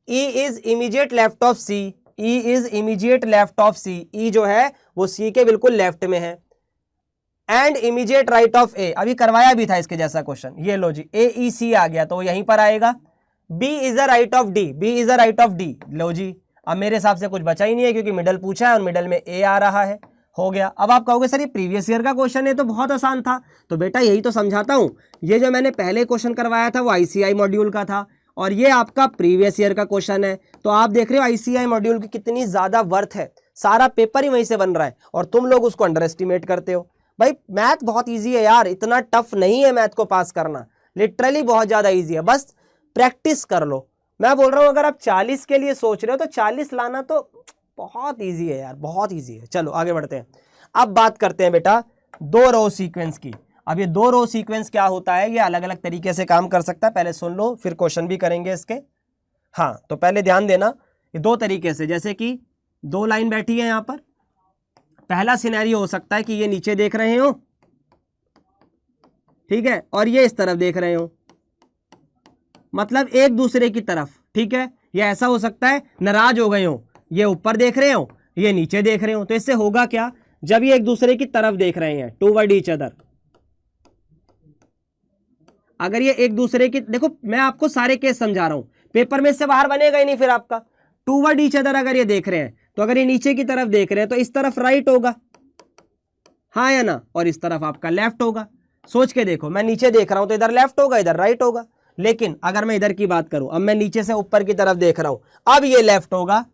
S1: E is immediate left of C, E is immediate left of C, E जो है वो C के बिल्कुल लेफ्ट में है। And immediate right of A, अभी करवाया भी था इसके जैसा क्वेश्चन, ये लो जी, AEC आ गया तो यहीं पर आएगा। B is the right of D, B is the right of D, लो जी, अब मेरे हिसाब से कुछ बचा ही नहीं है क्योंकि मिडल पूछा है और मिडल में A आ रहा है, हो गया। अब आप कहोगे सर ये प्रीवियस ईयर का क्वेश्चन है तो बहुत आसान था, तो बेटा यही तो समझाता हूं, ये जो मैंने पहले क्वेश्चन करवाया था वो ICI मॉड्यूल का था और ये आपका प्रीवियस ईयर का क्वेश्चन है। तो आप देख रहे हो ICI मॉड्यूल की कितनी ज्यादा वर्थ है, सारा पेपर ही वहीं से बन रहा है और तुम लोग उसको अंडर एस्टिमेट करते हो। भाई मैथ बहुत ईजी है यार, इतना टफ नहीं है मैथ को पास करना, लिटरली बहुत ज्यादा ईजी है, बस प्रैक्टिस कर लो। मैं बोल रहा हूं अगर आप 40 के लिए सोच रहे हो तो 40 लाना तो बहुत इजी है यार, बहुत इजी है। चलो आगे बढ़ते हैं, अब बात करते हैं बेटा 2 रो सीक्वेंस की। अब ये 2 रो सीक्वेंस क्या होता है, ये अलग अलग तरीके से काम कर सकता है, पहले सुन लो फिर क्वेश्चन भी करेंगे इसके। हाँ तो पहले ध्यान देना, ये 2 तरीके से, जैसे कि 2 लाइन बैठी है यहां पर, पहला सिनेरियो हो सकता है कि ये नीचे देख रहे हो, ठीक है, और ये इस तरफ देख रहे हो, मतलब एक दूसरे की तरफ, ठीक है। ये ऐसा हो सकता है नाराज हो गए हो, ये ऊपर देख रहे हो, ये नीचे देख रहे हो, तो इससे होगा क्या, जब ये एक दूसरे की तरफ देख रहे हैं, टूवर्ड ईच अदर, अगर ये एक दूसरे की, देखो मैं आपको सारे केस समझा रहा हूं, पेपर में इससे बाहर बनेगा ही नहीं फिर आपका। टूवर्ड ईच अदर अगर ये देख रहे हैं, तो अगर ये नीचे की तरफ देख रहे हैं तो इस तरफ राइट होगा, हाँ या ना, और इस तरफ आपका लेफ्ट होगा। सोच के देखो, मैं नीचे देख रहा हूं तो इधर लेफ्ट होगा, इधर राइट होगा, लेकिन अगर मैं इधर की बात करूं, अब मैं नीचे से ऊपर की तरफ देख रहा हूं, अब ये लेफ्ट होगा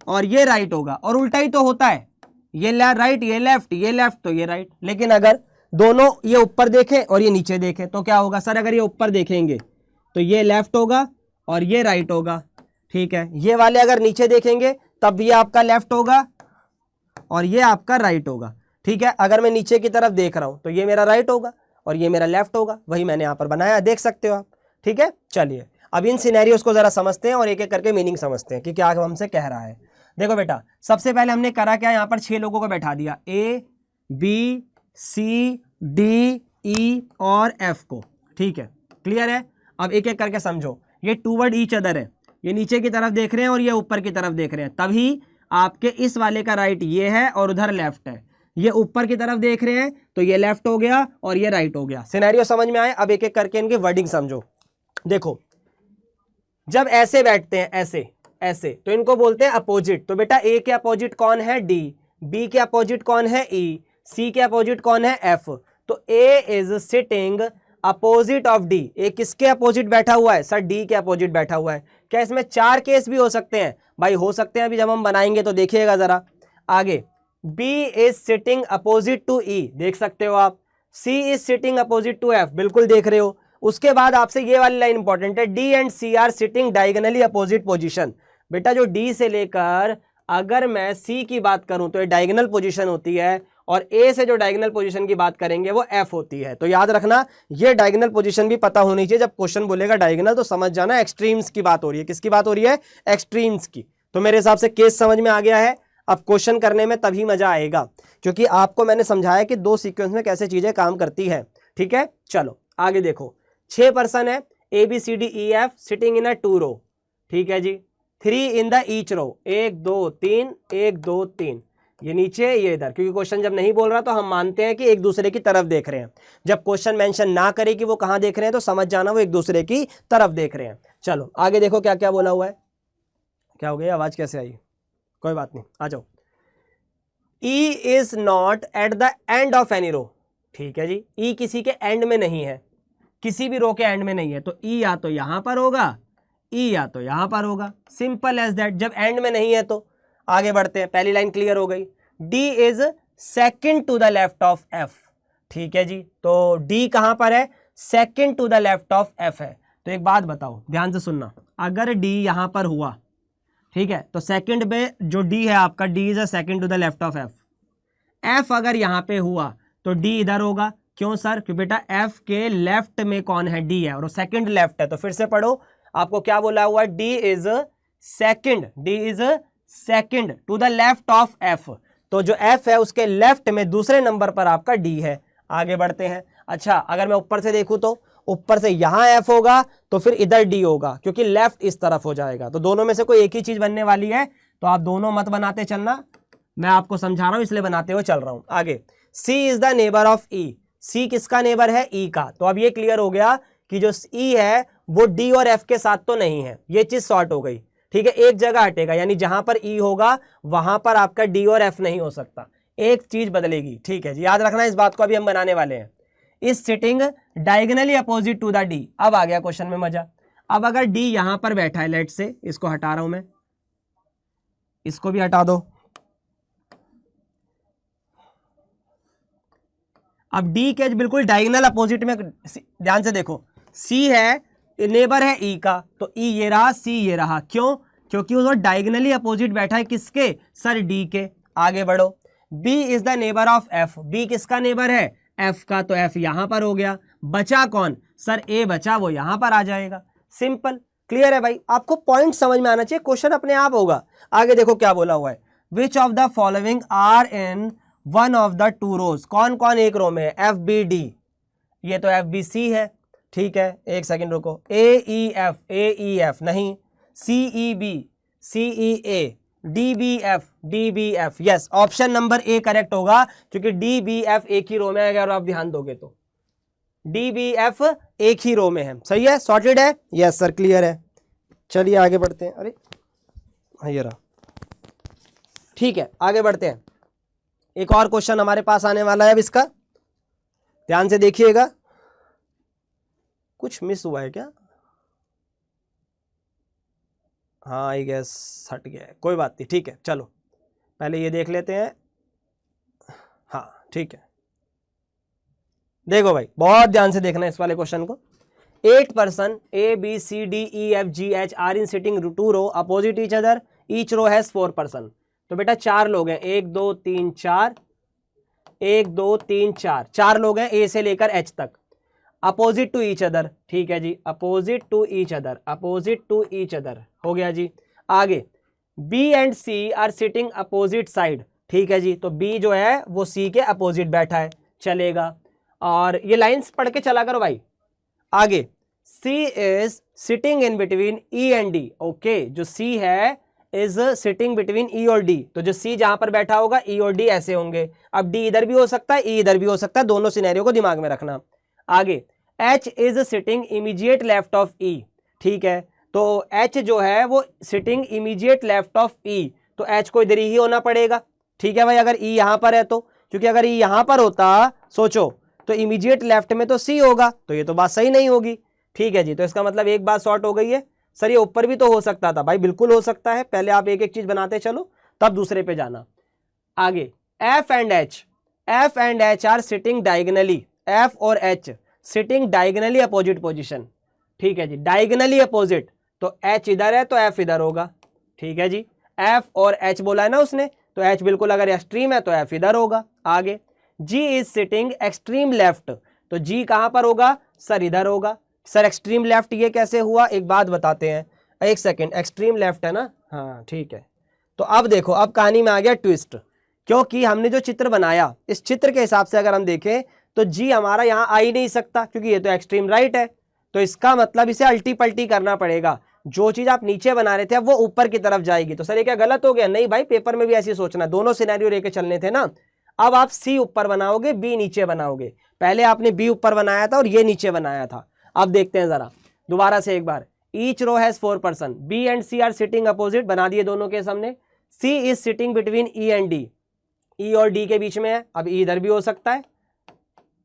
S1: और ये राइट होगा, और उल्टा ही तो होता है, ये राइट ये लेफ्ट, ये लेफ्ट तो ये राइट। लेकिन अगर दोनों ये ऊपर देखें और ये नीचे देखें तो क्या होगा सर, अगर ये ऊपर देखेंगे तो ये लेफ्ट होगा और ये राइट होगा, ठीक है। ये वाले अगर नीचे देखेंगे तब ये आपका लेफ्ट होगा और ये आपका राइट होगा, ठीक है। अगर मैं नीचे की तरफ देख रहा हूं तो ये मेरा राइट होगा और ये मेरा लेफ्ट होगा, वही मैंने यहां पर बनाया, देख सकते हो आप, ठीक है। चलिए अब इन सिनेरियोस को जरा समझते हैं और एक एक करके मीनिंग समझते हैं कि क्या हमसे कह रहा है। देखो बेटा, सबसे पहले हमने करा क्या, यहां पर 6 लोगों को बैठा दिया, A B C D E और F को, ठीक है, क्लियर है। अब एक एक करके समझो, ये टूवर्ड ईच अदर है, ये नीचे की तरफ देख रहे हैं और ये ऊपर की तरफ देख रहे हैं, तभी आपके इस वाले का राइट ये है और उधर लेफ्ट है। ये ऊपर की तरफ देख रहे हैं तो ये लेफ्ट हो गया और ये राइट हो गया। सिनेरियो समझ में आए? अब एक एक करके इनकी वर्डिंग समझो। देखो जब ऐसे बैठते हैं, ऐसे ऐसे, तो इनको बोलते हैं अपोजिट। तो बेटा A के अपोजिट कौन है, D, B के अपोजिट कौन है, E, C के अपोजिट कौन है, F। तो A is sitting opposite of D, A किसके अपोजिट बैठा हुआ है सर, D के अपोजिट बैठा हुआ है। क्या इसमें 4 केस भी हो सकते हैं? भाई हो सकते हैं, अभी जब हम बनाएंगे तो देखिएगा जरा आगे। B is sitting opposite to E, देख सकते हो आप। C is sitting opposite to F, बिल्कुल देख रहे हो। उसके बाद आपसे ये वाली लाइन इंपॉर्टेंट है, D and C are sitting diagonally opposite position. बेटा जो डी से लेकर अगर मैं सी की बात करूं तो ये डायगोनल पोजीशन होती है, और ए से जो डायगोनल पोजीशन की बात करेंगे वो एफ होती है। तो याद रखना ये डायगोनल पोजीशन भी पता होनी चाहिए। जब क्वेश्चन बोलेगा डायगोनल तो समझ जाना एक्सट्रीम्स की बात हो रही है। किसकी बात हो रही है? एक्सट्रीम्स की। तो मेरे हिसाब से केस समझ में आ गया है। अब क्वेश्चन करने में तभी मजा आएगा क्योंकि आपको मैंने समझाया कि दो सीक्वेंस में कैसे चीजें काम करती है। ठीक है, चलो आगे देखो। 6 पर्सन है, A B C D E F sitting in a 2 row. ठीक है जी, 3 इन द ईच रो, 1 2 3 1 2 3, ये नीचे ये इधर, क्योंकि क्वेश्चन जब नहीं बोल रहा तो हम मानते हैं कि एक दूसरे की तरफ देख रहे हैं। जब क्वेश्चन मेंशन ना करे कि वो कहां देख रहे हैं तो समझ जाना वो एक दूसरे की तरफ देख रहे हैं। चलो आगे देखो क्या क्या बोला हुआ है। क्या हो गया, आवाज कैसे आई? कोई बात नहीं, आ जाओ। E is not at the end of any row. ठीक है जी, ई किसी के एंड में नहीं है, किसी भी रो के एंड में नहीं है, तो ई या तो यहां पर होगा, ई या तो यहां पर होगा, सिंपल एज दैट। जब एंड में नहीं है तो आगे बढ़ते हैं, पहली लाइन क्लियर हो गई। D is second to the left of F. ठीक है जी, तो डी कहां पर है? Second to the left of F है। तो एक बात बताओ, ध्यान से सुनना, अगर डी यहां पर हुआ, ठीक है, तो सेकंड में जो डी है आपका, D is a second to the left of F. F अगर यहां पे हुआ तो डी इधर होगा। क्यों सर? क्योंकि बेटा एफ के लेफ्ट में कौन है? डी है, और वो सेकंड लेफ्ट है। तो फिर से पढ़ो, आपको क्या बोला हुआ है? D is second, D is second to the left of F. तो जो एफ है उसके लेफ्ट में दूसरे नंबर पर आपका डी है। आगे बढ़ते हैं। अच्छा, अगर मैं ऊपर से देखूं तो ऊपर से यहां एफ होगा तो फिर इधर डी होगा, क्योंकि लेफ्ट इस तरफ हो जाएगा। तो दोनों में से कोई एक ही चीज बनने वाली है, तो आप दोनों मत बनाते चलना, मैं आपको समझा रहा हूं इसलिए बनाते हुए चल रहा हूं। आगे, C is the neighbour of ई। सी किसका नेबर है? ई का। तो अब ये क्लियर हो गया कि जो ई है वो डी और एफ के साथ तो नहीं है, ये चीज सॉर्ट हो गई। ठीक है, एक जगह हटेगा, यानी जहां पर ई होगा वहां पर आपका डी और एफ नहीं हो सकता, एक चीज बदलेगी। ठीक है जी, याद रखना इस बात को, अभी हम बनाने वाले हैं। Is sitting diagonally opposite to the D. अब आ गया क्वेश्चन में मजा। अब अगर डी यहां पर बैठा है, लेट से इसको हटा रहा हूं मैं, इसको भी हटा दो। अब डी के बिल्कुल डायगोनल अपोजिट में, ध्यान से देखो, सी है, नेबर है ई का, तो ई ये रहा, सी ये रहा। क्यों? क्योंकि वो डायगोनली अपोजिट बैठा है किसके? सर डी के। आगे बढ़ो। B is the neighbour of F. B किसका नेबर है? एफ का, तो एफ यहां पर हो गया। बचा कौन? सर ए बचा, वो यहां पर आ जाएगा। सिंपल, क्लियर है भाई? आपको पॉइंट समझ में आना चाहिए, क्वेश्चन अपने आप होगा। आगे देखो क्या बोला हुआ है। Which of the following are in one of the 2 rows. कौन कौन एक रो में है? एफ बी डी, ये तो एफ बी सी है। ठीक है, एक सेकंड रुको। ए ई एफ नहीं, C E B, C E A, D B F. Yes, option number A correct होगा, क्योंकि डी बी एफ एक ही रो में है। अगर आप ध्यान दोगे तो डी बी एफ एक ही रो में है। सही है, सॉर्टेड है। यस सर, क्लियर है। चलिए आगे बढ़ते हैं। अरे हाँ, ये रहा। ठीक है, आगे बढ़ते हैं। एक और क्वेश्चन हमारे पास आने वाला है। अब इसका ध्यान से देखिएगा। कुछ मिस हुआ है क्या? हाँ, आई गेस हट गया है, कोई बात नहीं। ठीक है, चलो पहले ये देख लेते हैं। हाँ ठीक है, देखो भाई बहुत ध्यान से देखना इस वाले क्वेश्चन को। 8 person A B C D E F G H are in sitting 2 row opposite each other, each row has 4 person. तो बेटा 4 लोग हैं, 1 2 3 4, 1 2 3 4, 4 लोग हैं ए से लेकर एच तक, अपोजिट टू ईच अदर। ठीक है जी, opposite to each other, opposite to each other हो गया जी। आगे, B and C are sitting opposite side. ठीक है जी, तो बी जो है वो सी के अपोजिट बैठा है, चलेगा। और ये लाइंस पढ़ के चला करो भाई। आगे, C is sitting in between E and D. Okay, जो सी है इज सिटिंग बिटवीन ई और डी, तो जो सी जहां पर बैठा होगा ई और डी ऐसे होंगे। अब डी इधर भी हो सकता है, ई इधर भी हो सकता है, दोनों सिनेरियो को दिमाग में रखना। आगे, H is sitting immediate left of E. ठीक है, तो एच जो है वो sitting immediate left of E, तो एच को इधर ही होना पड़ेगा। ठीक है भाई, अगर ई यहां पर है तो, क्योंकि अगर ई यहां पर होता सोचो तो इमीडिएट लेफ्ट में तो सी होगा, तो ये तो बात सही नहीं होगी। ठीक है जी, तो इसका मतलब एक बात शॉर्ट हो गई है। सर ये ऊपर भी तो हो सकता था भाई, बिल्कुल हो सकता है। पहले आप एक एक चीज बनाते चलो तब दूसरे पे जाना। आगे, F and H are sitting diagonally, F और H sitting diagonally opposite position, ठीक है जी, डायगनली अपोजिट, तो एच इधर है तो एफ इधर होगा, ठीक है जी, एफ और एच बोला है ना उसने, तो एच बिल्कुल अगर एक्सट्रीम है तो एफ इधर होगा। आगे जी इज सिटिंग एक्सट्रीम लेफ्ट, तो जी कहां पर होगा सर इधर होगा। सर एक्सट्रीम लेफ्ट ये कैसे हुआ, एक बात बताते हैं, एक सेकेंड, एक्सट्रीम लेफ्ट है ना, हाँ ठीक है। तो अब देखो, अब कहानी में आ गया ट्विस्ट, क्योंकि हमने जो चित्र बनाया इस चित्र के हिसाब से अगर हम देखें तो जी हमारा यहां आ ही नहीं सकता, क्योंकि ये तो एक्सट्रीम राइट है, तो इसका मतलब इसे अल्टी पल्टी करना पड़ेगा, जो चीज आप नीचे बना रहे थे वो ऊपर की तरफ जाएगी। तो सर ये क्या गलत हो गया, नहीं भाई, पेपर में भी ऐसे सोचना, दोनों सिनेरियो लेके चलने थे ना। अब आप सी ऊपर बनाओगे, बी नीचे बनाओगे, पहले आपने बी ऊपर बनाया था और ये नीचे बनाया था। अब देखते हैं जरा दोबारा से एक बार, each row has 4 person, B and C are sitting opposite, बना दिए दोनों के सामने, C is sitting between E and D, E और डी के बीच में है, अब ई इधर भी हो सकता है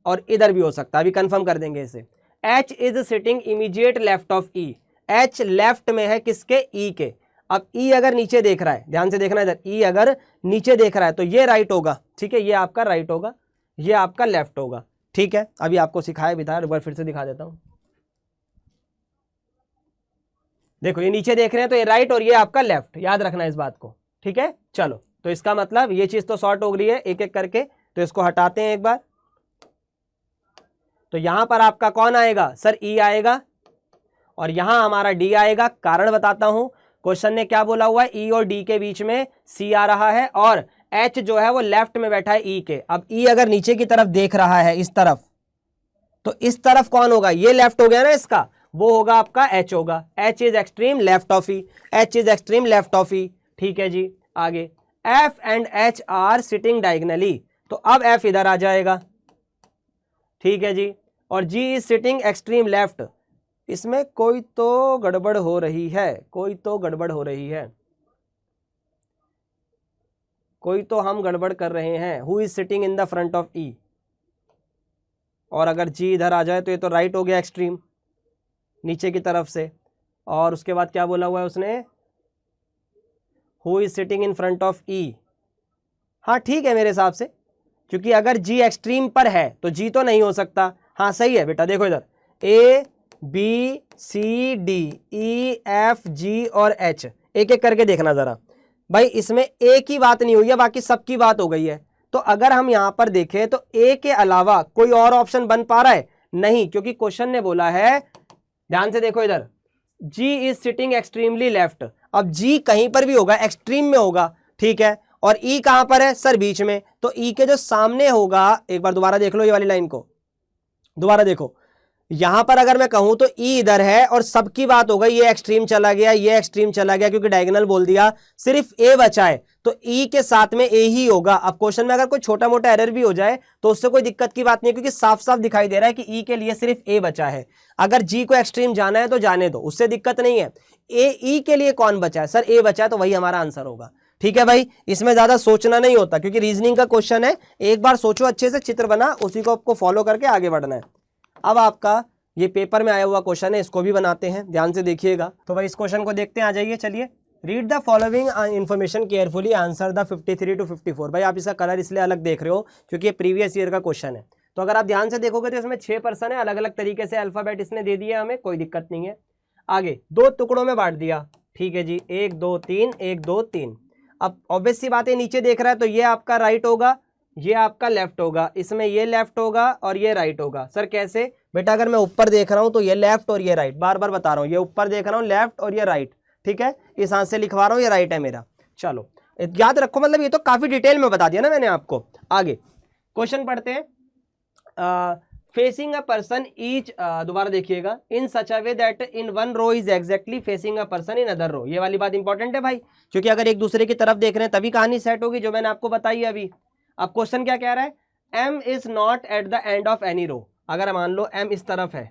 S1: और इधर भी हो सकता है, अभी कंफर्म कर देंगे इसे। H is sitting immediate left of E, H left में है किसके, ई के। अब ई अगर नीचे देख रहा है, ध्यान से देखना इधर, ई अगर नीचे देख रहा है तो ये राइट होगा, ठीक है, ये आपका राइट होगा, ये आपका लेफ्ट होगा, ठीक है। अभी आपको सिखाया भी था, एक बार फिर से दिखा देता हूं, देखो ये नीचे देख रहे हैं तो ये राइट और ये आपका लेफ्ट, याद रखना इस बात को, ठीक है। चलो, तो इसका मतलब ये चीज तो शॉर्ट हो रही है एक एक करके, तो इसको हटाते हैं एक बार। तो यहां पर आपका कौन आएगा सर, ई आएगा, और यहां हमारा डी आएगा। कारण बताता हूं, क्वेश्चन ने क्या बोला हुआ है, ई और डी के बीच में सी आ रहा है और एच जो है वो लेफ्ट में बैठा है ई के। अब ई अगर नीचे की तरफ देख रहा है इस तरफ, तो इस तरफ कौन होगा, ये लेफ्ट हो गया ना इसका, वो होगा आपका एच होगा, H is extreme left of E, H is extreme left of E, ठीक है जी। आगे F and H are sitting diagonally, तो अब एफ इधर आ जाएगा, ठीक है जी, और जी इज सिटिंग एक्सट्रीम लेफ्ट। इसमें कोई तो गड़बड़ हो रही है, कोई तो गड़बड़ हो रही है, कोई तो हम गड़बड़ कर रहे हैं। Who is sitting in the front of E, और अगर जी इधर आ जाए तो ये तो राइट हो गया एक्सट्रीम नीचे की तरफ से, और उसके बाद क्या बोला हुआ है उसने, who is sitting in front of E. हाँ ठीक है मेरे हिसाब से, क्योंकि अगर जी एक्सट्रीम पर है तो जी तो नहीं हो सकता। हाँ सही है बेटा, देखो इधर A B C D E F G और एच, एक एक करके देखना जरा भाई, इसमें ए की बात नहीं हुई है, बाकी सबकी बात हो गई है। तो अगर हम यहां पर देखें तो ए के अलावा कोई और ऑप्शन बन पा रहा है नहीं, क्योंकि क्वेश्चन ने बोला है, ध्यान से देखो इधर, जी इज सिटिंग एक्सट्रीमली लेफ्ट। अब जी कहीं पर भी होगा, एक्सट्रीम में होगा, ठीक है, और ई कहां पर है सर, बीच में, तो ई के जो सामने होगा, एक बार दोबारा देख लो ये वाली लाइन को, दोबारा देखो, यहां पर अगर मैं कहूं तो ई इधर है और सबकी बात हो गई, ये एक्सट्रीम चला गया, ये एक्सट्रीम चला गया, क्योंकि डायगोनल बोल दिया, सिर्फ ए बचा है, तो ई के साथ में ए ही होगा। अब क्वेश्चन में अगर कोई छोटा मोटा एरर भी हो जाए तो उससे कोई दिक्कत की बात नहीं है, क्योंकि साफ साफ दिखाई दे रहा है कि ई के लिए सिर्फ ए बचा है। अगर जी को एक्सट्रीम जाना है तो जाने दो, उससे दिक्कत नहीं है। ए ई के लिए कौन बचा है सर, ए बचा है, तो वही हमारा आंसर होगा, ठीक है भाई। इसमें ज्यादा सोचना नहीं होता, क्योंकि रीजनिंग का क्वेश्चन है, एक बार सोचो अच्छे से, चित्र बना, उसी को आपको फॉलो करके आगे बढ़ना है। अब आपका ये पेपर में आया हुआ क्वेश्चन है, इसको भी बनाते हैं, ध्यान से देखिएगा। तो भाई इस क्वेश्चन को देखते हैं, आ जाइए, चलिए। Read the following information carefully, answer the 53 to 54। भाई आप इसका कलर इसलिए अलग देख रहे हो क्योंकि ये प्रीवियस ईयर का क्वेश्चन है। तो अगर आप ध्यान से देखोगे तो इसमें 6 पर्सन है, अलग अलग तरीके से अल्फाबेट इसने दे दिया हमें, कोई दिक्कत नहीं है। आगे 2 टुकड़ों में बांट दिया, ठीक है जी, 1 2 3 1 2 3। अब ऑब्वियस सी बात है, नीचे देख रहा है तो ये आपका राइट होगा, ये आपका लेफ्ट होगा, इसमें ये लेफ्ट होगा और ये राइट होगा। सर कैसे बेटा, अगर मैं ऊपर देख रहा हूं तो ये लेफ्ट और ये राइट, बार बार बता रहा हूं, ये ऊपर देख रहा हूं लेफ्ट और ये राइट, ठीक है, इस हाथ से लिखवा रहा हूं, ये राइट है मेरा। चलो याद रखो, मतलब ये तो काफी डिटेल में बता दिया ना मैंने आपको। आगे क्वेश्चन पढ़ते हैं, फेसिंग अ पर्सन ईच, दोबारा देखिएगा, in such a way that in one row is exactly facing a person in other row. ये वाली बात इंपॉर्टेंट है भाई, क्योंकि अगर एक दूसरे की तरफ देख रहे हैं तभी कहानी सेट होगी, जो मैंने आपको बताई अभी। अब क्वेश्चन क्या कह रहा है, M is not at the end of any row. अगर मान लो एम इस तरफ है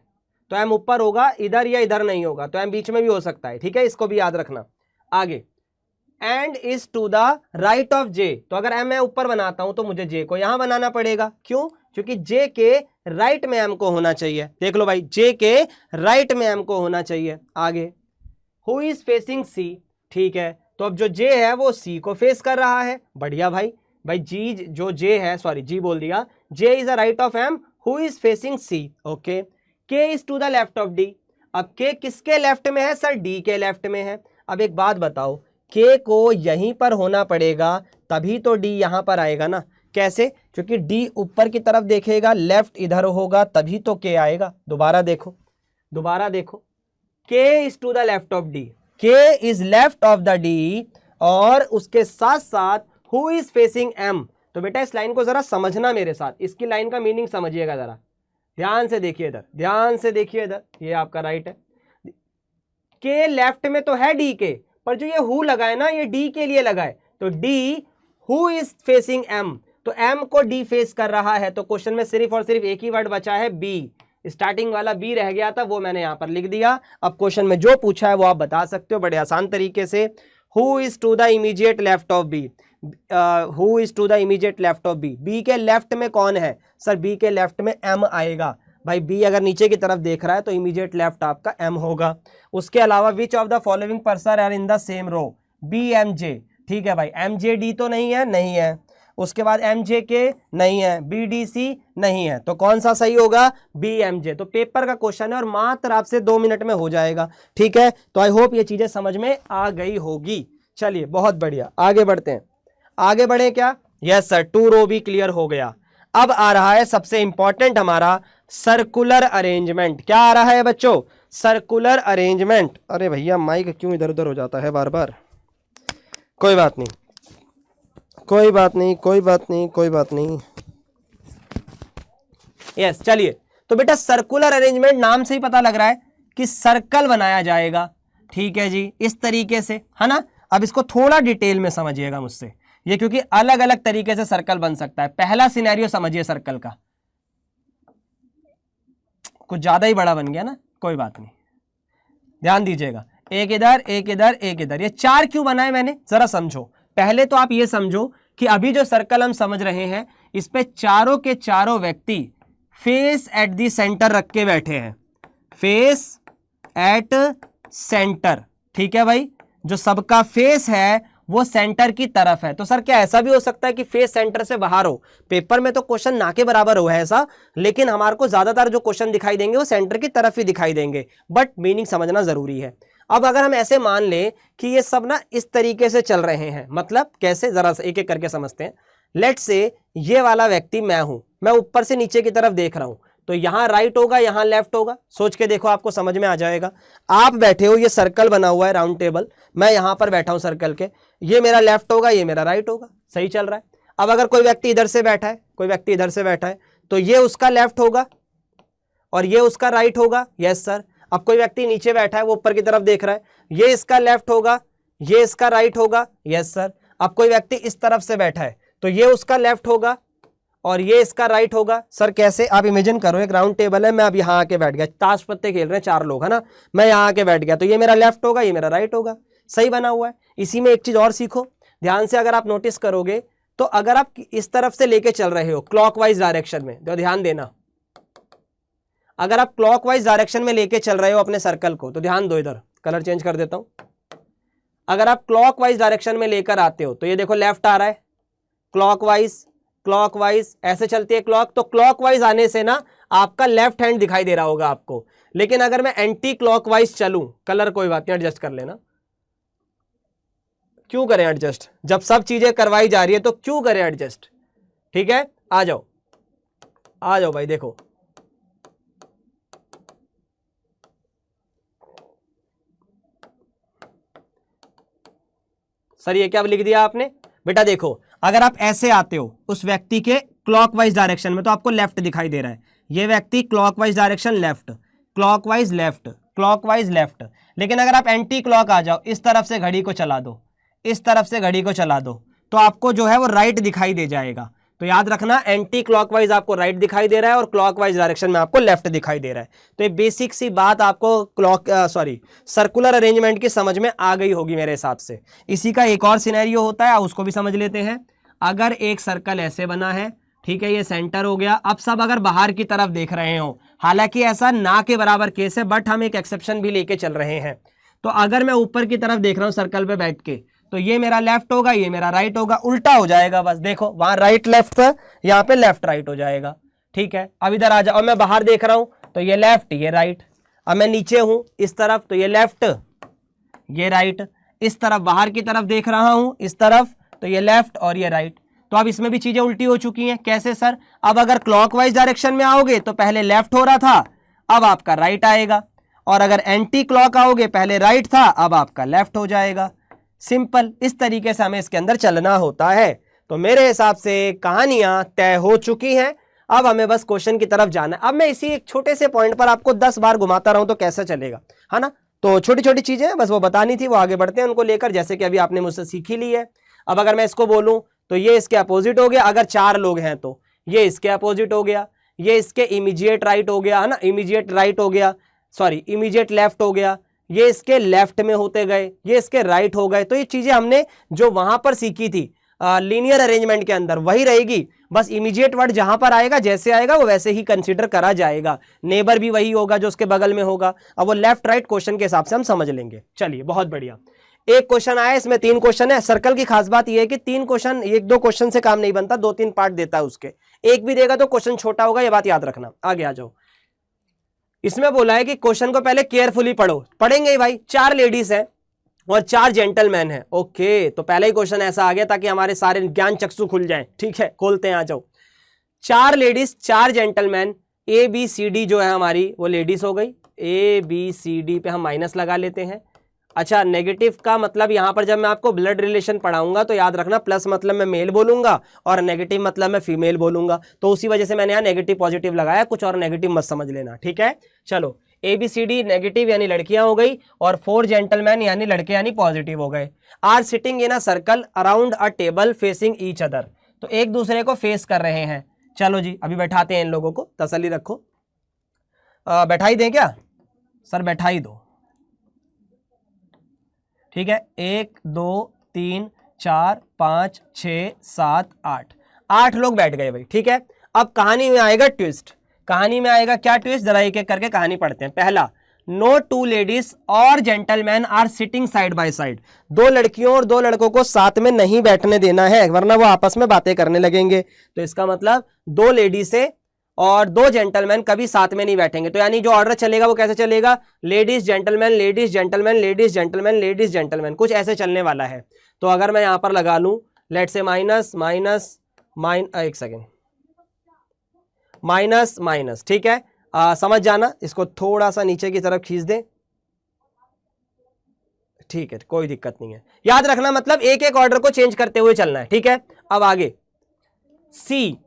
S1: तो एम ऊपर होगा, इधर या इधर नहीं होगा, तो एम बीच में भी हो सकता है, ठीक है, इसको भी याद रखना। आगे M is to the right of J, तो अगर एम मैं ऊपर बनाता हूं तो मुझे जे को यहां बनाना पड़ेगा, क्यों, क्योंकि जे के राइट में एम को होना चाहिए। देख लो भाई, जे के राइट में एम को होना चाहिए। आगे हु इज फेसिंग सी, ठीक है, तो अब जो जे है वो सी को फेस कर रहा है, बढ़िया भाई। भाई जी जो जे है, सॉरी जी बोल दिया, J is the right of M who is facing C. Okay, K is to the left of D. अब के किसके लेफ्ट में है सर? डी के लेफ्ट में है। अब एक बात बताओ, के को यहीं पर होना पड़ेगा तभी तो डी यहां पर आएगा ना। कैसे? क्योंकि डी ऊपर की तरफ देखेगा, लेफ्ट इधर होगा, तभी तो के आएगा। दोबारा देखो, दोबारा देखो, K is to the left of D, K is left of the D, और उसके साथ साथ हु इज फेसिंग एम। तो बेटा इस लाइन को जरा समझना मेरे साथ, इसकी लाइन का मीनिंग समझिएगा जरा, ध्यान से देखिए इधर, ध्यान से देखिए इधर, ये आपका राइट है, के लेफ्ट में तो है डी के, पर जो ये हु लगा है ना, ये डी के लिए लगा है, तो D who is facing M, तो एम को डी फेस कर रहा है। तो क्वेश्चन में सिर्फ और सिर्फ एक ही वर्ड बचा है बी, स्टार्टिंग वाला बी रह गया था, वो मैंने यहां पर लिख दिया। अब क्वेश्चन में जो पूछा है वो आप बता सकते हो बड़े आसान तरीके से। Who is to the immediate left of B, who is to the immediate left of B, B के लेफ्ट में कौन है सर? बी के लेफ्ट में एम आएगा। भाई बी अगर नीचे की तरफ देख रहा है तो इमीडिएट लेफ्ट आपका एम होगा। उसके अलावा which of the following person are in the same row? B M J, ठीक है भाई, एम जे डी तो नहीं है, नहीं है। उसके बाद एम जे के नहीं है, बी डी सी नहीं है, तो कौन सा सही होगा? B M J. तो पेपर का क्वेश्चन है और मात्र आपसे 2 मिनट में हो जाएगा, ठीक है। तो आई होप ये चीजें समझ में आ गई होगी। चलिए बहुत बढ़िया, आगे बढ़ते हैं। आगे बढ़े क्या? यस सर, 2 रो भी क्लियर हो गया। अब आ रहा है सबसे इंपॉर्टेंट हमारा सर्कुलर अरेंजमेंट। क्या आ रहा है बच्चों? Circular arrangement. अरे भैया माइक क्यों इधर उधर हो जाता है बार बार? कोई बात नहीं, कोई बात नहीं, कोई बात नहीं, कोई बात नहीं। यस चलिए, तो बेटा सर्कुलर अरेंजमेंट नाम से ही पता लग रहा है कि सर्कल बनाया जाएगा, ठीक है जी, इस तरीके से, है ना। अब इसको थोड़ा डिटेल में समझिएगा मुझसे, ये क्योंकि अलग अलग तरीके से सर्कल बन सकता है। पहला सिनेरियो समझिए सर्कल का, कुछ ज्यादा ही बड़ा बन गया ना, कोई बात नहीं, ध्यान दीजिएगा। एक इधर, एक इधर, एक इधर, ये 4 क्यों बनाए मैंने, जरा समझो। पहले तो आप ये समझो कि अभी जो सर्कल हम समझ रहे हैं, इस पे चारों के चारों व्यक्ति फेस एट दी सेंटर रख के बैठे हैं, फेस एट सेंटर, ठीक है भाई। जो सबका फेस है वो सेंटर की तरफ है। तो सर क्या ऐसा भी हो सकता है कि फेस सेंटर से बाहर हो? पेपर में तो क्वेश्चन ना के बराबर हो है ऐसा, लेकिन हमारे को ज्यादातर जो क्वेश्चन दिखाई देंगे वो सेंटर की तरफ ही दिखाई देंगे, बट मीनिंग समझना जरूरी है। अब अगर हम ऐसे मान लें कि ये सब ना इस तरीके से चल रहे हैं, मतलब कैसे, जरा एक एक करके समझते हैं। लेट्स से ये वाला व्यक्ति मैं हूं, मैं ऊपर से नीचे की तरफ देख रहा हूं, तो यहां राइट होगा, यहां लेफ्ट होगा। सोच के देखो, आपको समझ में आ जाएगा। आप बैठे हो, ये सर्कल बना हुआ है राउंड टेबल, मैं यहां पर बैठा हूं सर्कल के, ये मेरा लेफ्ट होगा, ये मेरा राइट होगा, सही चल रहा है। अब अगर कोई व्यक्ति इधर से बैठा है, कोई व्यक्ति इधर से बैठा है, तो ये उसका लेफ्ट होगा और ये उसका राइट होगा। Yes sir. अब कोई व्यक्ति नीचे बैठा है, वो ऊपर की तरफ देख रहा है, ये इसका लेफ्ट होगा, ये इसका राइट होगा। Yes sir. अब कोई व्यक्ति इस तरफ से बैठा है, तो ये उसका लेफ्ट होगा और ये इसका राइट होगा। सर कैसे? आप इमेजिन करो, एक राउंड टेबल है, मैं अब यहाँ आके बैठ गया, ताश पत्ते खेल रहे हैं 4 लोग, है ना, मैं यहाँ आके बैठ गया, तो ये मेरा लेफ्ट होगा, ये मेरा राइट होगा, सही बना हुआ है। इसी में एक चीज और सीखो ध्यान से, अगर आप नोटिस करोगे तो अगर आप इस तरफ से लेके चल रहे हो क्लॉकवाइज डायरेक्शन में, तो ध्यान देना, अगर आप क्लॉकवाइज डायरेक्शन में लेके चल रहे हो अपने सर्कल को, तो ध्यान दो, इधर कलर चेंज कर देता हूं। अगर आप क्लॉकवाइज डायरेक्शन में लेकर आते हो, तो ये देखो लेफ्ट आ रहा है, क्लॉकवाइज क्लॉकवाइज ऐसे चलती है क्लॉक, तो क्लॉकवाइज आने से ना आपका लेफ्ट हैंड दिखाई दे रहा होगा आपको। लेकिन अगर मैं एंटी क्लॉकवाइज चलूं, कलर कोई बात नहीं, एडजस्ट कर लेना, क्यों करें एडजस्ट, जब सब चीजें करवाई जा रही है तो क्यों करें एडजस्ट, ठीक है। आ जाओ, आ जाओ भाई, देखो सर ये क्या लिख दिया आपने बेटा? देखो अगर आप ऐसे आते हो उस व्यक्ति के क्लॉकवाइज डायरेक्शन में, तो आपको लेफ्ट दिखाई दे रहा है, ये व्यक्ति clockwise direction left, clockwise left, clockwise left. लेकिन अगर आप एंटी क्लॉक आ जाओ, इस तरफ से घड़ी को चला दो, इस तरफ से घड़ी को चला दो, तो आपको जो है वो राइट दिखाई दे जाएगा। तो याद रखना, एंटी क्लॉकवाइज आपको राइट दिखाई दे रहा है और क्लॉकवाइज डायरेक्शन में आपको लेफ्ट दिखाई दे रहा है। तो ये बेसिक सी बात आपको सर्कुलर अरेंजमेंट की समझ में आ गई होगी मेरे हिसाब से। इसी का एक और सिनेरियो होता है, उसको भी समझ लेते हैं। अगर एक सर्कल ऐसे बना है, ठीक है, ये सेंटर हो गया, अब सब अगर बाहर की तरफ देख रहे हो, हालांकि ऐसा ना के बराबर केस है, बट हम एक एक्सेप्शन भी लेके चल रहे हैं। तो अगर मैं ऊपर की तरफ देख रहा हूं सर्कल पे बैठ के, तो ये मेरा लेफ्ट होगा, ये मेरा राइट होगा, उल्टा हो जाएगा बस। देखो वहां राइट लेफ्ट था, यहाँ पे लेफ्ट राइट हो जाएगा। ठीक है, अब इधर आ जाओ, और मैं बाहर देख रहा हूं तो ये लेफ्ट ये राइट। अब मैं नीचे हूं इस तरफ तो ये लेफ्ट ये राइट, इस तरफ बाहर की तरफ देख रहा हूं इस तरफ तो ये लेफ्ट और ये राइट। तो अब इसमें भी चीजें उल्टी हो चुकी हैं। कैसे सर? अब अगर क्लॉकवाइज डायरेक्शन में आओगे तो पहले लेफ्ट हो रहा था, अब आपका राइट आएगा, और अगर एंटी क्लॉक आओगे पहले राइट था, अब आपका लेफ्ट हो जाएगा। सिंपल, इस तरीके से हमें इसके अंदर चलना होता है। तो मेरे हिसाब से कहानियां तय हो चुकी हैं, अब हमें बस क्वेश्चन की तरफ जाना है। अब मैं इसी एक छोटे से पॉइंट पर आपको 10 बार घुमाता रहूं तो कैसा चलेगा, है ना? तो छोटी छोटी चीजें बस वो बतानी थी, वो आगे बढ़ते हैं उनको लेकर, जैसे कि अभी आपने मुझसे सीखी ली है। अब अगर मैं इसको बोलूं तो ये इसके अपोजिट हो गया, अगर 4 लोग हैं तो ये इसके अपोजिट हो गया, ये इसके इमीडिएट राइट हो गया, है ना, इमीडिएट राइट हो गया, सॉरी इमीडिएट लेफ्ट हो गया, ये इसके लेफ्ट में होते गए, ये इसके राइट हो गए। तो ये चीजें हमने जो वहां पर सीखी थी लीनियर अरेंजमेंट के अंदर वही रहेगी, बस इमीडिएट वर्ड जहां पर आएगा जैसे आएगा वो वैसे ही कंसीडर करा जाएगा। नेबर भी वही होगा जो उसके बगल में होगा। अब वो लेफ्ट राइट क्वेश्चन के हिसाब से हम समझ लेंगे। चलिए बहुत बढ़िया। एक क्वेश्चन आया, इसमें 3 क्वेश्चन है। सर्कल की खास बात यह है कि 3 क्वेश्चन, 1-2 क्वेश्चन से काम नहीं बनता, 2-3 पार्ट देता है उसके। एक भी देगा तो क्वेश्चन छोटा होगा, ये बात याद रखना। आगे आ जाओ। इसमें बोला है कि क्वेश्चन को पहले केयरफुली पढ़ो। पढ़ेंगे ही भाई। 4 लेडीज हैं और 4 जेंटलमैन हैं। ओके, तो पहला ही क्वेश्चन ऐसा आ गया ताकि हमारे सारे ज्ञान चक्षु खुल जाएं। ठीक है, खोलते हैं, आ जाओ। 4 ladies 4 gentleman, A B C D जो है हमारी वो लेडीज हो गई। ए बी सी डी पे हम माइनस लगा लेते हैं। अच्छा, नेगेटिव का मतलब यहां पर जब मैं आपको ब्लड रिलेशन पढ़ाऊंगा तो याद रखना, प्लस मतलब मैं मेल बोलूंगा और नेगेटिव मतलब मैं फीमेल बोलूंगा, तो उसी वजह से मैंने यहाँ नेगेटिव पॉजिटिव लगाया, कुछ और नेगेटिव मत समझ लेना। ठीक है, चलो। A B C D negative यानी लड़कियां हो गई, और 4 जेंटलमैन यानी लड़के यानी पॉजिटिव हो गए। Are sitting in a circle around a table facing each other, तो एक दूसरे को फेस कर रहे हैं। चलो जी, अभी बैठाते हैं इन लोगों को, तसल्ली रखो। बैठाई दें क्या सर? बैठाई दो। ठीक है, 1 2 3 4 5 6 7 8 लोग बैठ गए भाई। ठीक है, अब कहानी में आएगा ट्विस्ट। कहानी में आएगा क्या ट्विस्ट? जरा एक एक करके कहानी पढ़ते हैं। पहला, नो 2 लेडीज और gentleman are sitting side by side, 2 लड़कियों और 2 लड़कों को साथ में नहीं बैठने देना है, वरना वो आपस में बातें करने लगेंगे। तो इसका मतलब 2 लेडीज से और 2 जेंटलमैन कभी साथ में नहीं बैठेंगे। तो यानी जो ऑर्डर चलेगा वो कैसे चलेगा? Ladies gentleman, ladies gentleman, ladies gentleman, ladies gentleman, कुछ ऐसे चलने वाला है। तो अगर मैं यहां पर लगा लूं, लेट से माइनस माइनस एक सेकेंड, माइनस माइनस। ठीक है, समझ जाना, इसको थोड़ा सा नीचे की तरफ खींच दें। ठीक है, कोई दिक्कत नहीं है। याद रखना, मतलब एक एक ऑर्डर को चेंज करते हुए चलना है। ठीक है, अब आगे सी।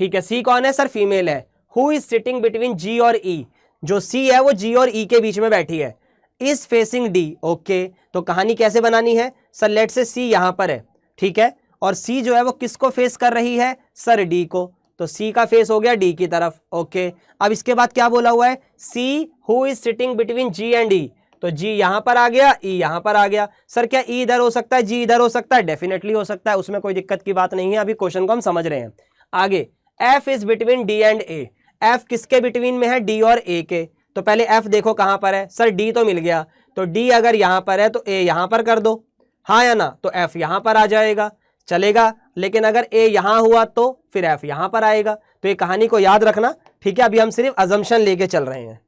S1: ठीक है, सी कौन है सर? फीमेल है। हु इज सिटिंग बिटवीन जी और ई, जो सी है वो जी और ई के बीच में बैठी है। Is facing D. ओके, तो कहानी कैसे बनानी है सर? लेट से सी यहां पर है, ठीक है, और सी जो है वो किसको फेस कर रही है सर? डी को। तो सी का फेस हो गया डी की तरफ। ओके, अब इसके बाद क्या बोला हुआ है? C who is sitting between G and E, तो जी यहां पर आ गया, ई यहां पर आ गया। सर क्या ई इधर हो सकता है, जी इधर हो सकता है? डेफिनेटली हो सकता है, उसमें कोई दिक्कत की बात नहीं है। अभी क्वेश्चन को हम समझ रहे हैं। आगे, F is between D and A, F किसके बिटवीन में है? डी और ए के। तो पहले एफ देखो कहां पर है सर? डी तो मिल गया, तो डी अगर यहां पर है तो ए यहां पर कर दो, हाँ या ना? तो एफ यहां पर आ जाएगा, चलेगा। लेकिन अगर ए यहां हुआ तो फिर एफ यहां पर आएगा। तो ये कहानी को याद रखना। ठीक है, अभी हम सिर्फ अजम्पशन लेके चल रहे हैं।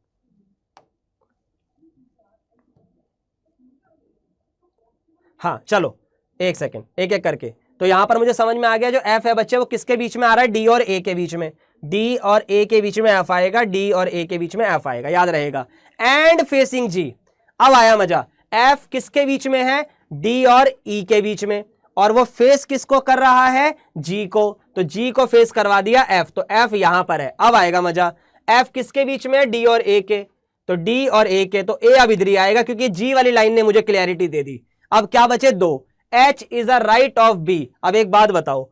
S1: हाँ चलो, एक सेकेंड, एक एक करके। तो यहां पर मुझे समझ में आ गया, जो एफ है बच्चे वो किसके बीच में आ रहा है? डी और ए के बीच में। डी और ए के बीच में एफ आएगा, डी और ए के बीच में एफ आएगा, याद रहेगा। एंड फेसिंग जी, अब आया मजा। एफ किसके बीच में है? डी और ई के बीच में, और वो फेस किसको कर रहा है? जी को। तो जी को फेस करवा दिया एफ, तो एफ यहां पर है। अब आएगा मजा। एफ किसके बीच में है? डी और ए के, तो डी और ए के, तो ए अब इधर ही आएगा क्योंकि जी वाली लाइन ने मुझे क्लैरिटी दे दी। अब क्या बचे? 2। H is a right of B। अब एक बात बताओ,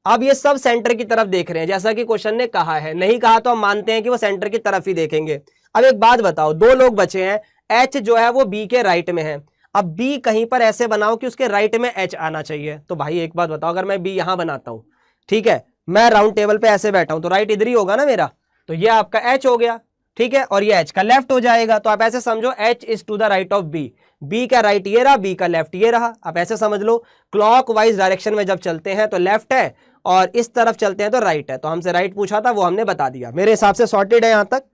S1: अब ये सब सेंटर की तरफ देख रहे हैं जैसा कि क्वेश्चन ने कहा है, नहीं कहा तो हम मानते हैं कि वो सेंटर की तरफ ही देखेंगे। अब एक बात बताओ, 2 लोग बचे हैं, H जो है वो B के राइट में है। अब B कहीं पर ऐसे बनाओ कि उसके राइट में H आना चाहिए। तो भाई एक बात बताओ, अगर मैं B यहां बनाता हूं, ठीक है, मैं राउंड टेबल पे ऐसे बैठा हूं, तो राइट इधर ही होगा ना मेरा, तो ये आपका H हो गया, ठीक है, और ये H का लेफ्ट हो जाएगा। तो आप ऐसे समझो H is to the right of B। B का राइट ये रहा, बी का लेफ्ट ये रहा। अब ऐसे समझ लो, क्लॉकवाइज डायरेक्शन में जब चलते हैं तो लेफ्ट है और इस तरफ चलते हैं तो राइट है। तो हमसे राइट पूछा था, वो हमने बता दिया। मेरे हिसाब से सॉर्टेड है, यहां तक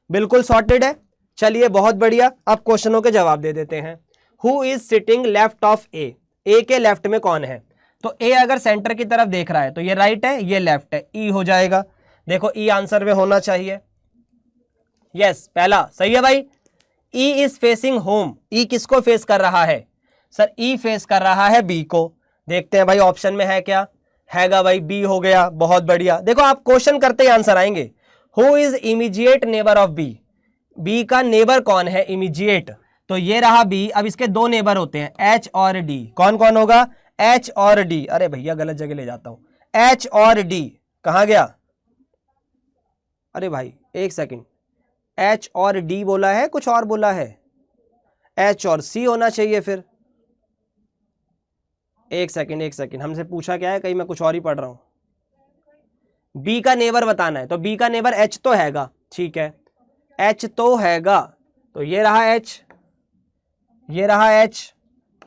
S1: बिल्कुल सॉर्टेड है। चलिए बहुत बढ़िया, अब क्वेश्चनों के जवाब दे देते हैं। Who is sitting left of A, A के लेफ्ट में कौन है? तो ए अगर सेंटर की तरफ देख रहा है तो ये राइट है, ये लेफ्ट है, ई हो जाएगा। देखो ई आंसर में होना चाहिए। यस, पहला सही है भाई। ई इज फेसिंग होम, ई किसको फेस कर रहा है? सर ई फेस कर रहा है बी को। देखते हैं भाई ऑप्शन में है क्या, हैगा भाई, बी हो गया, बहुत बढ़िया। देखो आप क्वेश्चन करते ही आंसर आएंगे। Who is immediate neighbour of B, B का नेबर कौन है इमीडिएट? तो ये रहा बी। अब इसके दो नेबर होते हैं, एच और डी। कौन कौन होगा? एच और डी। अरे भैया गलत जगह ले जाता हूं, एच और डी कहां गया? अरे भाई एक सेकंड, एच और डी बोला है, कुछ और बोला है, एच और सी होना चाहिए फिर। एक सेकंड, हमसे पूछा क्या है, कहीं मैं कुछ और ही पढ़ रहा हूं। बी का नेबर बताना है, तो बी का नेबर एच तो हैगा, ठीक है, एच तो हैगा। तो ये रहा एच, ये रहा एच,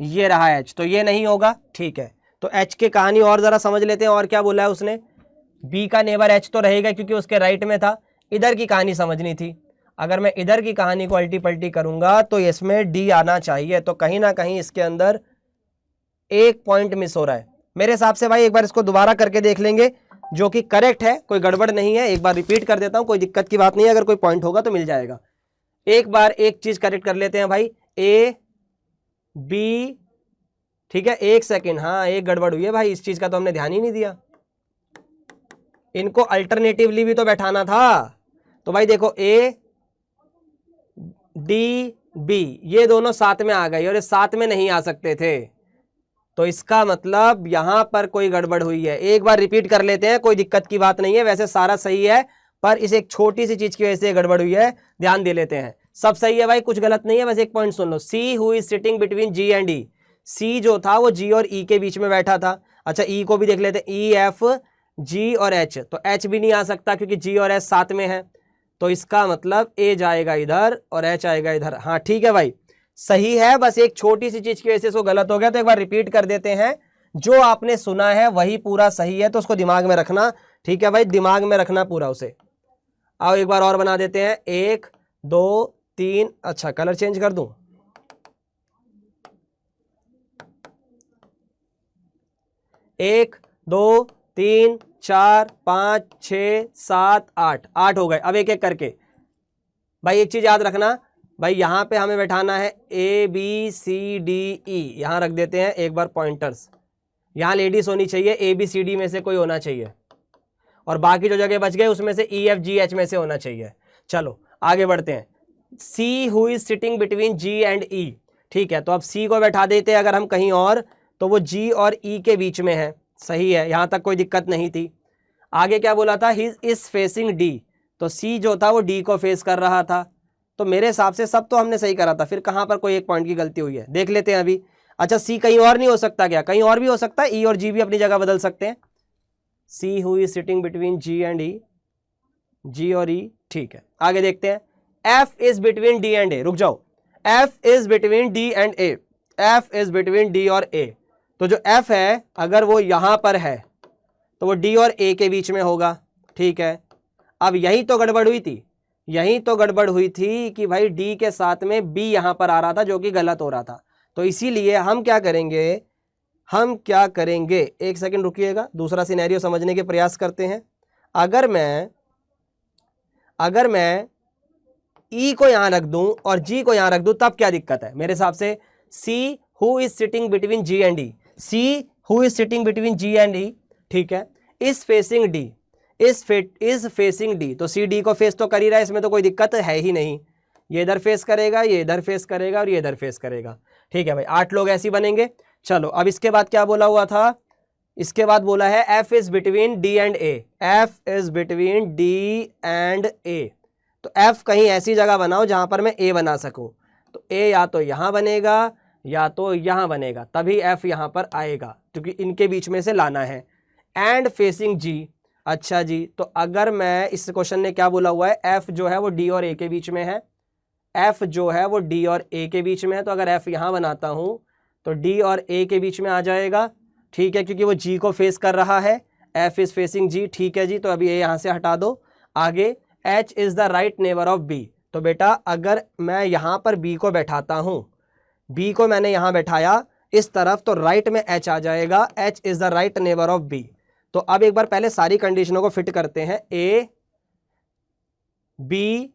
S1: ये रहा एच, तो ये नहीं होगा, ठीक है। तो एच की कहानी और जरा समझ लेते हैं, और क्या बोला है उसने। बी का नेबर एच तो रहेगा क्योंकि उसके राइट में था। इधर की कहानी समझनी थी। अगर मैं इधर की कहानी को अल्टी पल्टी करूंगा तो इसमें डी आना चाहिए। तो कहीं ना कहीं इसके अंदर एक पॉइंट मिस हो रहा है मेरे हिसाब से। भाई एक बार इसको दोबारा करके देख लेंगे, जो कि करेक्ट है, कोई गड़बड़ नहीं है। एक बार रिपीट कर देता हूं, कोई दिक्कत की बात नहीं है, अगर कोई पॉइंट होगा तो मिल जाएगा। एक बार एक चीज करेक्ट कर लेते हैं भाई, ए बी, ठीक है। एक सेकंड, हाँ एक गड़बड़ हुई है भाई, इस चीज का तो हमने ध्यान ही नहीं दिया। इनको अल्टरनेटिवली भी तो बैठाना था। तो भाई देखो ए डी बी, ये दोनों साथ में आ गए और ये साथ में नहीं आ सकते थे। तो इसका मतलब यहां पर कोई गड़बड़ हुई है। एक बार रिपीट कर लेते हैं, कोई दिक्कत की बात नहीं है, वैसे सारा सही है, पर इस एक छोटी सी चीज की वजह से गड़बड़ हुई है, ध्यान दे लेते हैं। सब सही है भाई, कुछ गलत नहीं है, बस एक पॉइंट सुन लो। C who is sitting between G and E, C जो था वो जी और ई के बीच में बैठा था। अच्छा ई को भी देख लेते हैं, ई एफ जी और एच, तो एच भी नहीं आ सकता क्योंकि जी और एच साथ में है। तो इसका मतलब ए जाएगा इधर और एच आएगा इधर। हाँ ठीक है भाई, सही है, बस एक छोटी सी चीज की वजह से इसको गलत हो गया। तो एक बार रिपीट कर देते हैं, जो आपने सुना है वही पूरा सही है, तो उसको दिमाग में रखना, ठीक है भाई, दिमाग में रखना पूरा उसे। आओ एक बार और बना देते हैं, 1 2 3, अच्छा कलर चेंज कर दूं, 1 2 3 4 5 6 7 8, 8 हो गए। अब एक एक करके भाई एक चीज याद रखना भाई, यहां पे हमें बैठाना है ए बी सी डी ई, यहां रख देते हैं एक बार पॉइंटर्स। यहां लेडीज होनी चाहिए, ए बी सी डी में से कोई होना चाहिए, और बाकी जो जगह बच गए उसमें से ई एफ जी एच में से होना चाहिए। चलो आगे बढ़ते हैं। सी who is sitting between G and E, ठीक है, तो अब सी को बैठा देते हैं अगर हम कहीं और, तो वो जी और ई के बीच में है, सही है, यहां तक कोई दिक्कत नहीं थी। आगे क्या बोला था, ही इज फेसिंग डी, तो सी जो था वो डी को फेस कर रहा था। तो मेरे हिसाब से सब तो हमने सही करा था, फिर कहां पर कोई एक पॉइंट की गलती हुई है देख लेते हैं अभी। अच्छा सी कहीं और नहीं हो सकता क्या? कहीं और भी हो सकता है, ई और जी भी अपनी जगह बदल सकते हैं। सी who is sitting between G and E, G और ई, ठीक है। आगे देखते हैं, F is between D and A, रुक जाओ, F is between D and A, F is between D और ए। तो जो एफ है अगर वो यहां पर है तो वो डी और ए के बीच में होगा, ठीक है। अब यही तो गड़बड़ हुई थी, यही तो गड़बड़ हुई थी कि भाई डी के साथ में बी यहां पर आ रहा था, जो कि गलत हो रहा था। तो इसीलिए हम क्या करेंगे, एक सेकंड रुकिएगा, दूसरा सिनेरियो समझने के प्रयास करते हैं। अगर मैं ई को यहां रख दूं और जी को यहां रख दूं तब क्या दिक्कत है? मेरे हिसाब से C who is sitting between G and E, C who is sitting between G and E, ठीक है, is facing D, is facing D, तो सी डी को फेस तो कर ही रहा है, इसमें तो कोई दिक्कत है ही नहीं। ये इधर फेस करेगा, ये इधर फेस करेगा और ये इधर फेस करेगा, ठीक है भाई। 8 लोग ऐसे बनेंगे। चलो अब इसके बाद क्या बोला हुआ था, इसके बाद बोला है F is between D and A, F is between D and A. तो एफ कहीं ऐसी जगह बनाओ जहां पर मैं ए बना सकूं। तो ए या तो यहां बनेगा या तो यहां बनेगा, तभी एफ यहां पर आएगा, क्योंकि इनके बीच में से लाना है। एंड फेसिंग जी, अच्छा जी, तो अगर मैं, इस क्वेश्चन ने क्या बोला हुआ है, एफ जो है वो डी और ए के बीच में है, एफ जो है वो डी और ए के बीच में है, तो अगर एफ यहां बनाता हूं तो डी और ए के बीच में आ जाएगा, ठीक है, क्योंकि वो जी को फेस कर रहा है, एफ इज फेसिंग जी, ठीक है जी। तो अभी ए यहां से हटा दो। आगे H is the right neighbour of B, तो बेटा अगर मैं यहां पर बी को बैठाता हूं, बी को मैंने यहां बैठाया इस तरफ, तो राइट में एच आ जाएगा, H is the right neighbour of B. तो अब एक बार पहले सारी कंडीशनों को फिट करते हैं, A B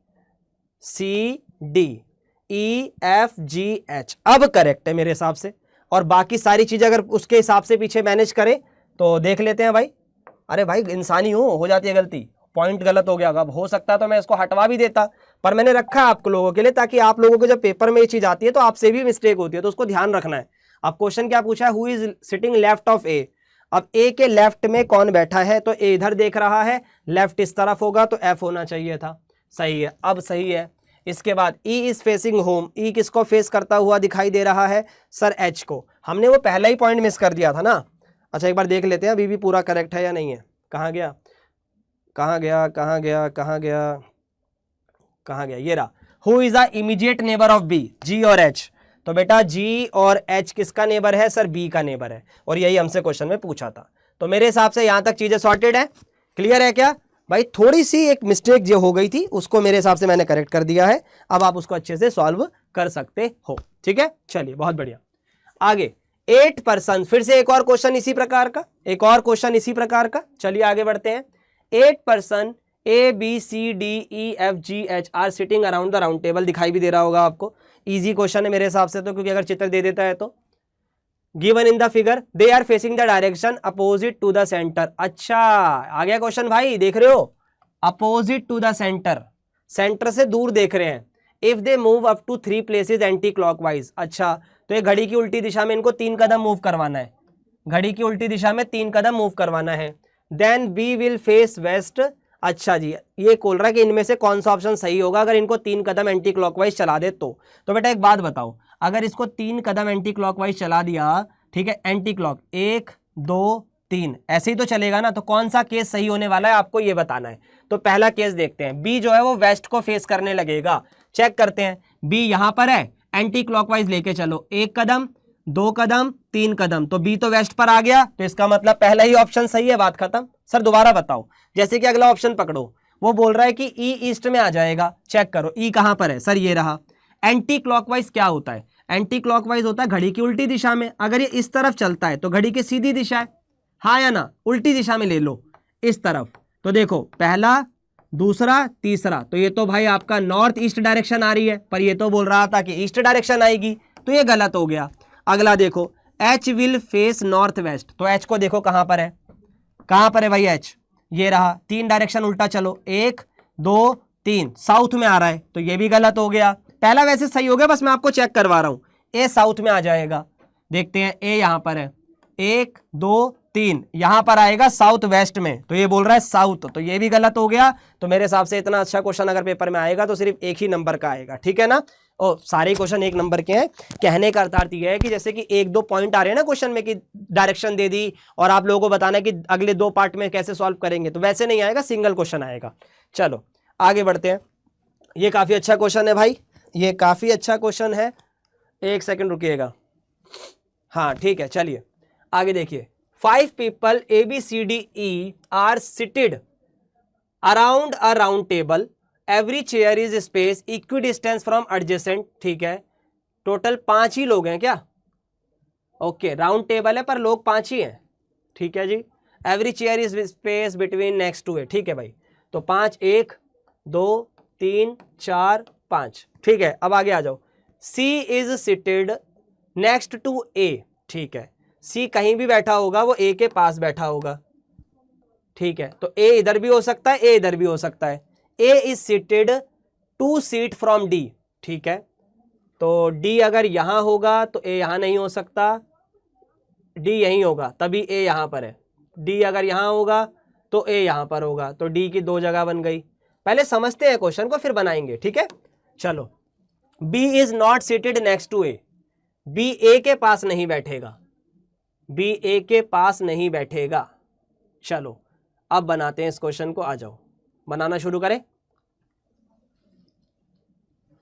S1: C D E F G H, अब करेक्ट है मेरे हिसाब से। और बाकी सारी चीजें अगर उसके हिसाब से पीछे मैनेज करें तो देख लेते हैं भाई। अरे भाई इंसानी हो जाती है गलती, पॉइंट गलत हो गया, अब हो सकता है तो मैं इसको हटवा भी देता, पर मैंने रखा है आप लोगों के लिए, ताकि आप लोगों को जब पेपर में ये चीज आती है तो आपसे भी मिस्टेक होती है, तो उसको ध्यान रखना है। अब क्वेश्चन क्या पूछा है, who is sitting left of A. अब ए के लेफ्ट में कौन बैठा है, तो ए इधर देख रहा है, लेफ्ट इस तरफ होगा, तो एफ होना चाहिए था, सही है, अब सही है। इसके बाद ई इज फेसिंग होम, ई किसको फेस करता हुआ दिखाई दे रहा है, सर एच को। हमने वो पहला ही पॉइंट मिस कर दिया था ना। अच्छा एक बार देख लेते हैं अभी भी पूरा करेक्ट है या नहीं है। कहाँ गया कहाँ गया कहाँ गया कहाँ गया कहाँ गया, ये रहा। Who is the immediate neighbour of B, G और एच। तो बेटा जी और एच किसका नेबर है, सर बी का नेबर है, और यही हमसे क्वेश्चन में पूछा था। तो मेरे हिसाब से यहां तक चीजें सॉर्टेड है, क्लियर है क्या भाई। थोड़ी सी एक मिस्टेक जो हो गई थी उसको मेरे हिसाब से मैंने करेक्ट कर दिया है, अब आप उसको अच्छे से सॉल्व कर सकते हो, ठीक है। चलिए बहुत बढ़िया। आगे 8 पर्सन, फिर से एक और क्वेश्चन इसी प्रकार का, एक और क्वेश्चन इसी प्रकार का। चलिए आगे बढ़ते हैं। 8 person A B C D E F G H are sitting around the round table, दिखाई भी दे रहा होगा आपको। इजी क्वेश्चन है मेरे हिसाब से तो, क्योंकि अगर चित्र दे देता है तो। Given in the figure they are facing the direction opposite to the centre. अच्छा आ गया क्वेश्चन भाई, देख रहे हो, opposite to the centre, centre से दूर देख रहे हैं। If they move up to 3 places anti clockwise, अच्छा तो ये घड़ी की उल्टी दिशा में इनको 3 कदम मूव करवाना है, घड़ी की उल्टी दिशा में 3 कदम मूव करवाना है। Then B will face west. अच्छा जी, ये खोल रहा है कि इनमें से कौन सा ऑप्शन सही होगा अगर इनको 3 कदम एंटी क्लॉकवाइज चला दे तो बेटा एक बात बताओ, अगर इसको 3 कदम एंटी क्लॉकवाइज चला दिया, ठीक है, एंटी क्लॉक 1 2 3 ऐसे ही तो चलेगा ना, तो कौन सा केस सही होने वाला है आपको ये बताना है। तो पहला केस देखते हैं, बी जो है वो वेस्ट को फेस करने लगेगा। चेक करते हैं, बी यहां पर है, एंटी क्लॉकवाइज लेके चलो, 1 कदम 2 कदम 3 कदम, तो बी तो वेस्ट पर आ गया, तो इसका मतलब पहला ही ऑप्शन सही है, बात खत्म। सर दोबारा बताओ, जैसे कि अगला ऑप्शन पकड़ो, वो बोल रहा है कि ई ईस्ट में आ जाएगा। चेक करो ई कहां पर है, सर ये रहा। एंटी क्लॉकवाइज क्या होता है, एंटी क्लॉकवाइज होता है घड़ी की उल्टी दिशा में। अगर ये इस तरफ चलता है तो घड़ी की सीधी दिशा है, हाँ या ना, उल्टी दिशा में ले लो इस तरफ। तो देखो पहला दूसरा तीसरा, तो ये तो भाई आपका नॉर्थ ईस्ट डायरेक्शन आ रही है, पर ये तो बोल रहा था कि ईस्ट डायरेक्शन आएगी, तो ये गलत हो गया। अगला देखो, H will face north west, तो एच को देखो कहां पर है, कहां पर है भाई एच, ये रहा। 3 डायरेक्शन उल्टा चलो, 1 2 3, साउथ में आ रहा है, तो ये भी गलत हो गया। पहला वैसे सही हो गया, बस मैं आपको चेक करवा रहा हूं, ए साउथ में आ जाएगा। देखते हैं, ए यहां पर है, 1 2 3 यहां पर आएगा साउथ वेस्ट में, तो ये बोल रहा है साउथ, तो ये भी गलत हो गया। तो मेरे हिसाब से इतना अच्छा क्वेश्चन अगर पेपर में आएगा तो सिर्फ एक ही नंबर का आएगा, ठीक है ना। ओ सारे क्वेश्चन 1 नंबर के हैं। कहने का अर्थ ये है कि जैसे कि 1-2 पॉइंट आ रहे हैं ना क्वेश्चन में कि डायरेक्शन दे दी और आप लोगों को बताना है कि अगले 2 पार्ट में कैसे सॉल्व करेंगे, तो वैसे नहीं आएगा, सिंगल क्वेश्चन आएगा। चलो आगे बढ़ते हैं। ये काफी अच्छा क्वेश्चन है भाई, ये काफी अच्छा क्वेश्चन है, 1 सेकंड रुकिएगा। हाँ ठीक है, चलिए आगे देखिए। 5 people A B C D E are seated around a round table. Every chair is space equidistant from adjacent. ठीक है, टोटल 5 ही लोग हैं क्या, ओके राउंड टेबल है पर लोग 5 ही हैं, ठीक है जी। Every chair is space between next to है, ठीक है भाई। तो 5 1 2 3 4 5, ठीक है। अब आगे आ जाओ, C is seated next to A, ठीक है। सी कहीं भी बैठा होगा, वो ए के पास बैठा होगा, ठीक है। तो ए इधर भी हो सकता है, ए इधर भी हो सकता है। A is seated 2 seat from D, ठीक है। तो डी अगर यहां होगा तो ए यहां नहीं हो सकता, डी यहीं होगा, तभी ए यहां पर है। डी अगर यहां होगा तो ए यहां पर होगा, तो डी की 2 जगह बन गई। पहले समझते हैं क्वेश्चन को फिर बनाएंगे, ठीक है। चलो, B is not seated next to A, B A के पास नहीं बैठेगा, बी ए के पास नहीं बैठेगा। चलो अब बनाते हैं इस क्वेश्चन को, आ जाओ बनाना शुरू करें।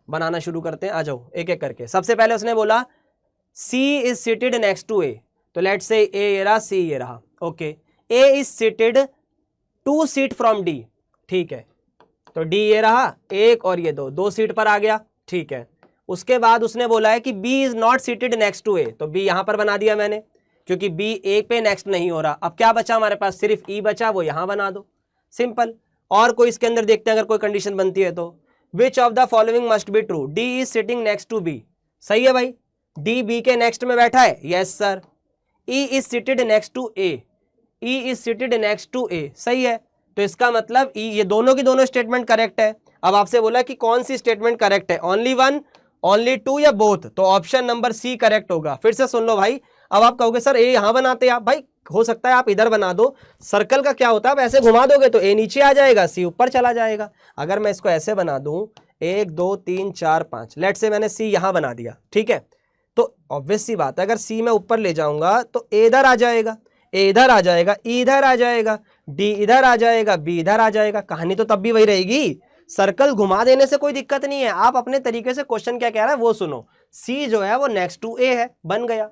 S1: बनाना शुरू करते हैं, आ जाओ एक एक करके। सबसे पहले उसने बोला C is seated next to A, तो लेट्स से A ये रहा, C ये रहा, okay. A is seated 2 seat from D, ठीक है, तो D ये रहा एक और ये दो सीट पर आ गया, ठीक है। उसके बाद उसने बोला है कि B is not seated next to A, तो B यहां पर बना दिया मैंने, क्योंकि B एक पे नेक्स्ट नहीं हो रहा। अब क्या बचा हमारे पास, सिर्फ E बचा, वो यहां बना दो, सिंपल। और कोई इसके अंदर देखते हैं अगर कोई कंडीशन बनती है तो, which of the following must be true, D is sitting next to B, सही है भाई, D B के नेक्स्ट में बैठा है, yes sir. E is seated next to A, E is seated next to A, सही है, तो इसका मतलब E, ये दोनों की दोनों स्टेटमेंट करेक्ट है। अब आपसे बोला कि कौन सी स्टेटमेंट करेक्ट है, ओनली वन, ओनली टू या बोथ, तो ऑप्शन नंबर सी करेक्ट होगा। फिर से सुन लो भाई, अब आप कहोगे सर ए यहां बनाते आप, भाई हो सकता है आप इधर बना दो, सर्कल का क्या होता है, आप ऐसे घुमा दोगे तो ए नीचे आ जाएगा, सी ऊपर चला जाएगा। अगर मैं इसको ऐसे बना दूं 1 2 3 4 5, लेट से मैंने सी यहां बना दिया, ठीक है, तो ऑब्वियस सी बात है अगर सी मैं ऊपर ले जाऊंगा तो ए इधर आ जाएगा, ए इधर आ जाएगा, ई इधर आ जाएगा, डी इधर आ जाएगा, बी इधर आ जाएगा, कहानी तो तब भी वही रहेगी। सर्कल घुमा देने से कोई दिक्कत नहीं है, आप अपने तरीके से क्वेश्चन क्या कह रहा है वो सुनो। सी जो है वो नेक्स्ट टू ए है, बन गया।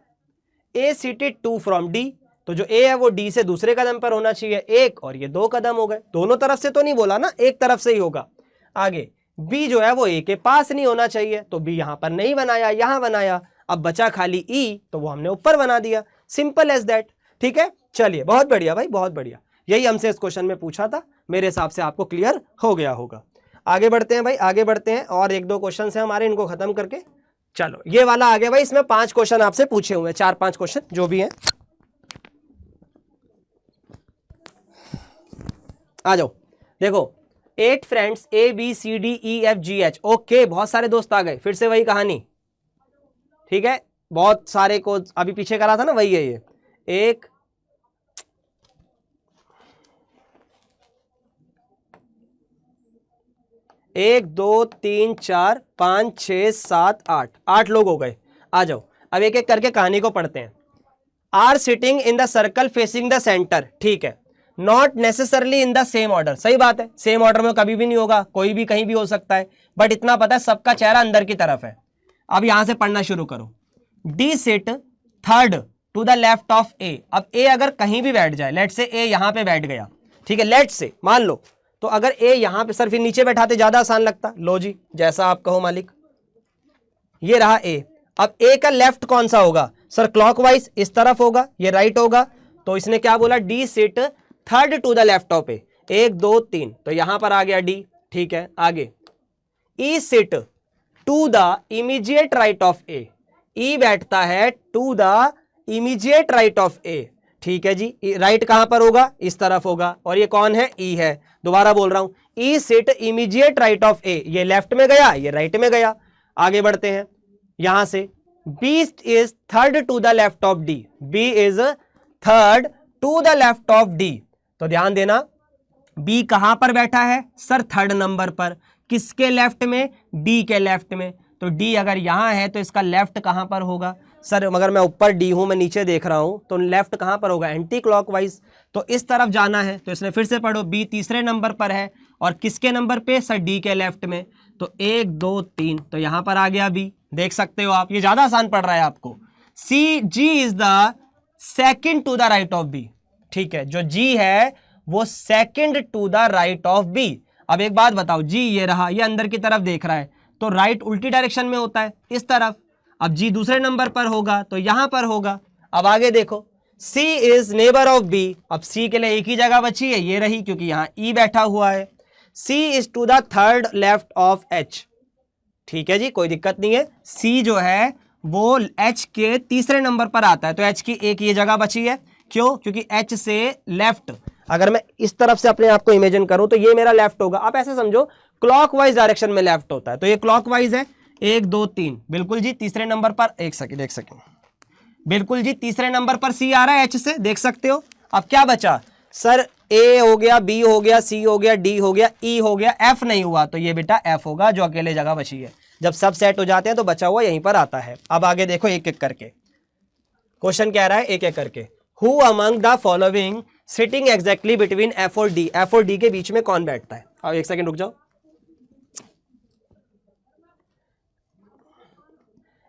S1: ए सीटेड 2 फ्रॉम डी, तो जो ए है वो डी से दूसरे कदम पर होना चाहिए, एक और ये 2 कदम हो गए, दोनों तरफ से तो नहीं बोला ना, एक तरफ से ही होगा। आगे बी जो है वो ए के पास नहीं होना चाहिए, तो बी यहां पर नहीं बनाया, यहां बनाया। अब बचा खाली ई, तो वो हमने ऊपर बना दिया, सिंपल एज दैट, ठीक है। चलिए बहुत बढ़िया भाई, बहुत बढ़िया, यही हमसे इस क्वेश्चन में पूछा था, मेरे हिसाब से आपको क्लियर हो गया होगा। आगे बढ़ते हैं भाई, आगे बढ़ते हैं, और 1-2 क्वेश्चन है हमारे, इनको खत्म करके चलो। ये वाला आ गया भाई, इसमें 5 क्वेश्चन आपसे पूछे हुए हैं, 4-5 क्वेश्चन जो भी हैं, आ जाओ। देखो 8 फ्रेंड्स ABCDEFGH, ओके, बहुत सारे दोस्त आ गए, फिर से वही कहानी, ठीक है, बहुत सारे को अभी पीछे करा था ना, वही है ये। 1 2 3 4 5 6 7 8 लोग हो गए, आ जाओ। अब एक एक करके कहानी को पढ़ते हैं। Are sitting in the circle facing the centre, ठीक है, not necessarily in the same order, सही बात है, सेम ऑर्डर में कभी भी नहीं होगा, कोई भी कहीं भी हो सकता है, बट इतना पता है सबका चेहरा अंदर की तरफ है। अब यहां से पढ़ना शुरू करो। D sit third to the left of A, अब ए अगर कहीं भी बैठ जाए, लेट से ए यहां पे बैठ गया, ठीक है, लेट से मान लो, तो अगर ए यहां पे, सर फिर नीचे बैठाते ज्यादा आसान लगता, लो जी जैसा आप कहो मालिक, ये रहा ए। अब ए का लेफ्ट कौन सा होगा, सर क्लॉकवाइज इस तरफ होगा, ये राइट होगा, तो इसने क्या बोला, D sit third to the left of A, 1 2 3, तो यहां पर आ गया डी, ठीक है। आगे E sit to the immediate right of A, E बैठता है to the immediate right of A, ठीक है जी, राइट कहां पर होगा, इस तरफ होगा, और ये कौन है, ई है। दोबारा बोल रहा हूं, ई सिट इमीडिएट राइट ऑफ ए, ये लेफ्ट में गया, ये राइट में गया। आगे बढ़ते हैं यहां से, B is third to the left of D, B is third to the left of D, तो ध्यान देना बी कहां पर बैठा है, सर थर्ड नंबर पर, किसके लेफ्ट में, डी के लेफ्ट में, तो डी अगर यहां है तो इसका लेफ्ट कहां पर होगा, सर अगर मैं ऊपर डी हूं, मैं नीचे देख रहा हूं, तो लेफ्ट कहां पर होगा, एंटी क्लॉकवाइज, तो इस तरफ जाना है, तो इसने फिर से पढ़ो, बी तीसरे नंबर पर है, और किसके नंबर पे, सर डी के लेफ्ट में, तो 1 2 3, तो यहां पर आ गया बी, देख सकते हो आप, ये ज्यादा आसान पड़ रहा है आपको। C G is the second to the right of B, ठीक है, जो जी है वो second to the right of B. अब एक बात बताओ, जी ये रहा, ये अंदर की तरफ देख रहा है, तो राइट उल्टी डायरेक्शन में होता है, इस तरफ। अब जी दूसरे नंबर पर होगा तो यहां पर होगा। अब आगे देखो, C is neighbour of B, अब C के लिए एक ही जगह बची है, ये रही, क्योंकि यहां E बैठा हुआ है। C is to the third left of H, ठीक है जी, कोई दिक्कत नहीं है। C जो है वो H के तीसरे नंबर पर आता है, तो H की एक ये जगह बची है, क्यों, क्योंकि H से लेफ्ट, अगर मैं इस तरफ से अपने आप को इमेजिन करूं तो ये मेरा लेफ्ट होगा। आप ऐसे समझो क्लॉकवाइज डायरेक्शन में लेफ्ट होता है, तो ये क्लॉकवाइज है, 1 2 3, बिल्कुल जी तीसरे नंबर पर, एक सेकंड, बिल्कुल जी तीसरे नंबर पर सी आ रहा है H से, देख सकते हो। अब क्या बचा, सर A हो गया, B हो गया, C हो गया, D हो गया, E हो गया, F नहीं हुआ, तो ये बेटा F होगा, जो अकेले जगह बची है। जब सब सेट हो जाते हैं तो बचा हुआ यहीं पर आता है। अब आगे देखो एक एक करके, क्वेश्चन कह रहा है एक एक करके, who among the following sitting exactly between F और D, F और D के बीच में कौन बैठता है। अब एक सेकंड रुक जाओ,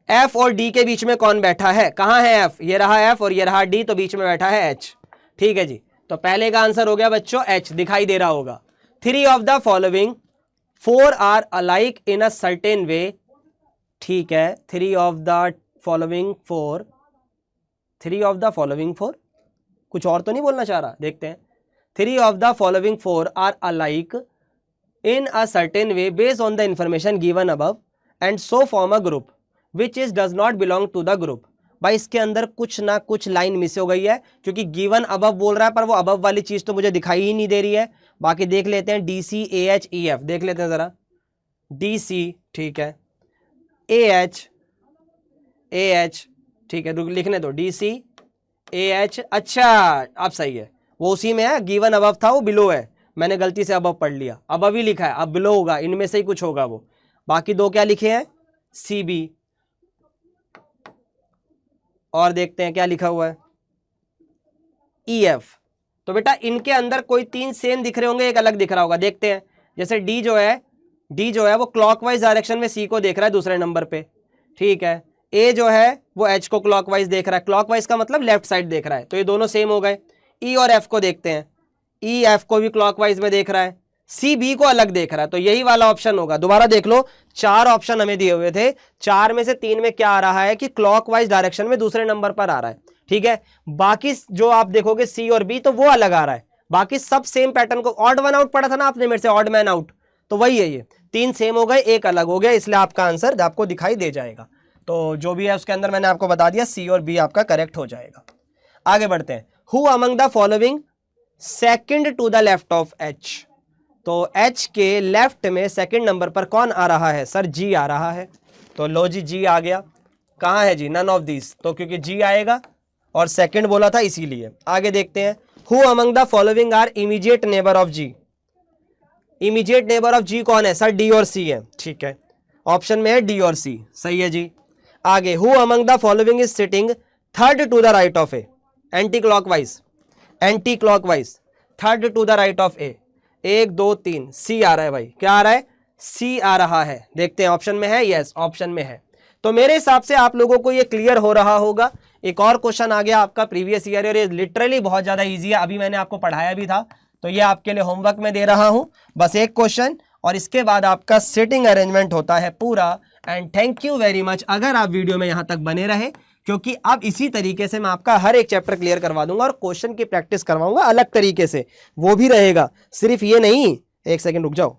S1: एफ और डी के बीच में कौन बैठा है? कहां है एफ? ये रहा एफ और ये रहा डी, तो बीच में बैठा है एच। ठीक है जी, तो पहले का आंसर हो गया बच्चों एच, दिखाई दे रहा होगा। 3 of the following 4 are alike in a certain way. ठीक है, 3 of the following 4, 3 of the following 4, कुछ और तो नहीं बोलना चाह रहा, देखते हैं। 3 of the following 4 are alike in a certain way based on the information given above and so form a group which is does not belong to the group। भाई इसके अंदर कुछ ना कुछ लाइन मिस हो गई है, क्योंकि गिवन अबव बोल रहा है पर वो अबव वाली चीज तो मुझे दिखाई ही नहीं दे रही है। बाकी देख लेते हैं, D C A H E F देख लेते हैं जरा, डी सी, ठीक है, ए एच, ठीक है, लिखने दो, डी सी ए एच। अच्छा अब सही है, वो उसी में है, गिवन अबव था वो बिलो है, मैंने गलती से अबव पढ़ लिया, अबव ही लिखा है, अब बिलो होगा, इनमें से ही कुछ होगा वो। बाकी दो क्या लिखे हैं? सी बी, और देखते हैं क्या लिखा हुआ है, ई एफ। तो बेटा इनके अंदर कोई 3 सेम दिख रहे होंगे, एक अलग दिख रहा होगा, देखते हैं। जैसे डी जो है वो क्लॉकवाइज डायरेक्शन में सी को देख रहा है दूसरे नंबर पे, ठीक है। ए जो है वो एच को क्लॉकवाइज देख रहा है, क्लॉकवाइज का मतलब लेफ्ट साइड देख रहा है, तो ये दोनों सेम हो गए। ई और एफ को देखते हैं, ई एफ को भी क्लॉकवाइज में देख रहा है, सी बी को अलग देख रहा है, तो यही वाला ऑप्शन होगा। दोबारा देख लो, 4 ऑप्शन हमें दिए हुए थे, 4 में से 3 में क्या आ रहा है कि क्लॉकवाइज डायरेक्शन में दूसरे नंबर पर आ रहा है, ठीक है। बाकी जो आप देखोगे सी और बी, तो वो अलग आ रहा है, बाकी सब सेम पैटर्न को। ऑड वन आउट पढ़ा था ना आपने मेरे से, ऑड मैन आउट, तो वही है, ये 3 सेम हो गए, एक अलग हो गया, इसलिए आपका आंसर आपको दिखाई दे जाएगा। तो जो भी है उसके अंदर मैंने आपको बता दिया, सी और बी आपका करेक्ट हो जाएगा। आगे बढ़ते हैं। Who among the following second to the left of H. तो एच के लेफ्ट में सेकंड नंबर पर कौन आ रहा है? सर जी आ रहा है, तो लो जी, जी आ गया। कहां है जी? नन ऑफ दिस, तो क्योंकि जी आएगा और सेकंड बोला था इसीलिए। आगे देखते हैं, who among the following are immediate neighbour of G. Immediate neighbour of G कौन है? सर डी और सी है, ठीक है, ऑप्शन में है डी और सी, सही है जी। आगे, who among the following is sitting third to the right of A, anti clockwise, anti clockwise, third to the right of A. 1 2 3, C आ रहा है भाई, क्या आ रहा है? सी आ रहा है, देखते हैं ऑप्शन में है, यस ऑप्शन में है। तो मेरे हिसाब से आप लोगों को ये क्लियर हो रहा होगा। एक और क्वेश्चन आ गया आपका प्रीवियस ईयर, और ये लिटरली बहुत ज्यादा इजी है, अभी मैंने आपको पढ़ाया भी था, तो ये आपके लिए होमवर्क में दे रहा हूं, बस एक क्वेश्चन, और इसके बाद आपका सिटिंग अरेंजमेंट होता है पूरा। And thank you very much अगर आप वीडियो में यहां तक बने रहे, क्योंकि अब इसी तरीके से मैं आपका हर एक चैप्टर क्लियर करवा दूंगा और क्वेश्चन की प्रैक्टिस करवाऊंगा अलग तरीके से, वो भी रहेगा, सिर्फ ये नहीं। एक सेकंड रुक जाओ,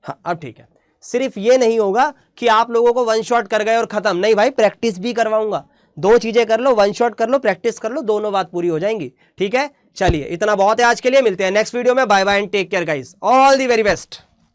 S1: हाँ अब ठीक है। सिर्फ ये नहीं होगा कि आप लोगों को वन शॉट कर गए और खत्म, नहीं भाई, प्रैक्टिस भी करवाऊंगा। 2 चीजें कर लो, वन शॉट कर लो, प्रैक्टिस कर लो, दोनों बात पूरी हो जाएंगी, ठीक है। चलिए इतना बहुत है आज के लिए, मिलते हैं नेक्स्ट वीडियो में। Bye bye and take care guys, all the very best.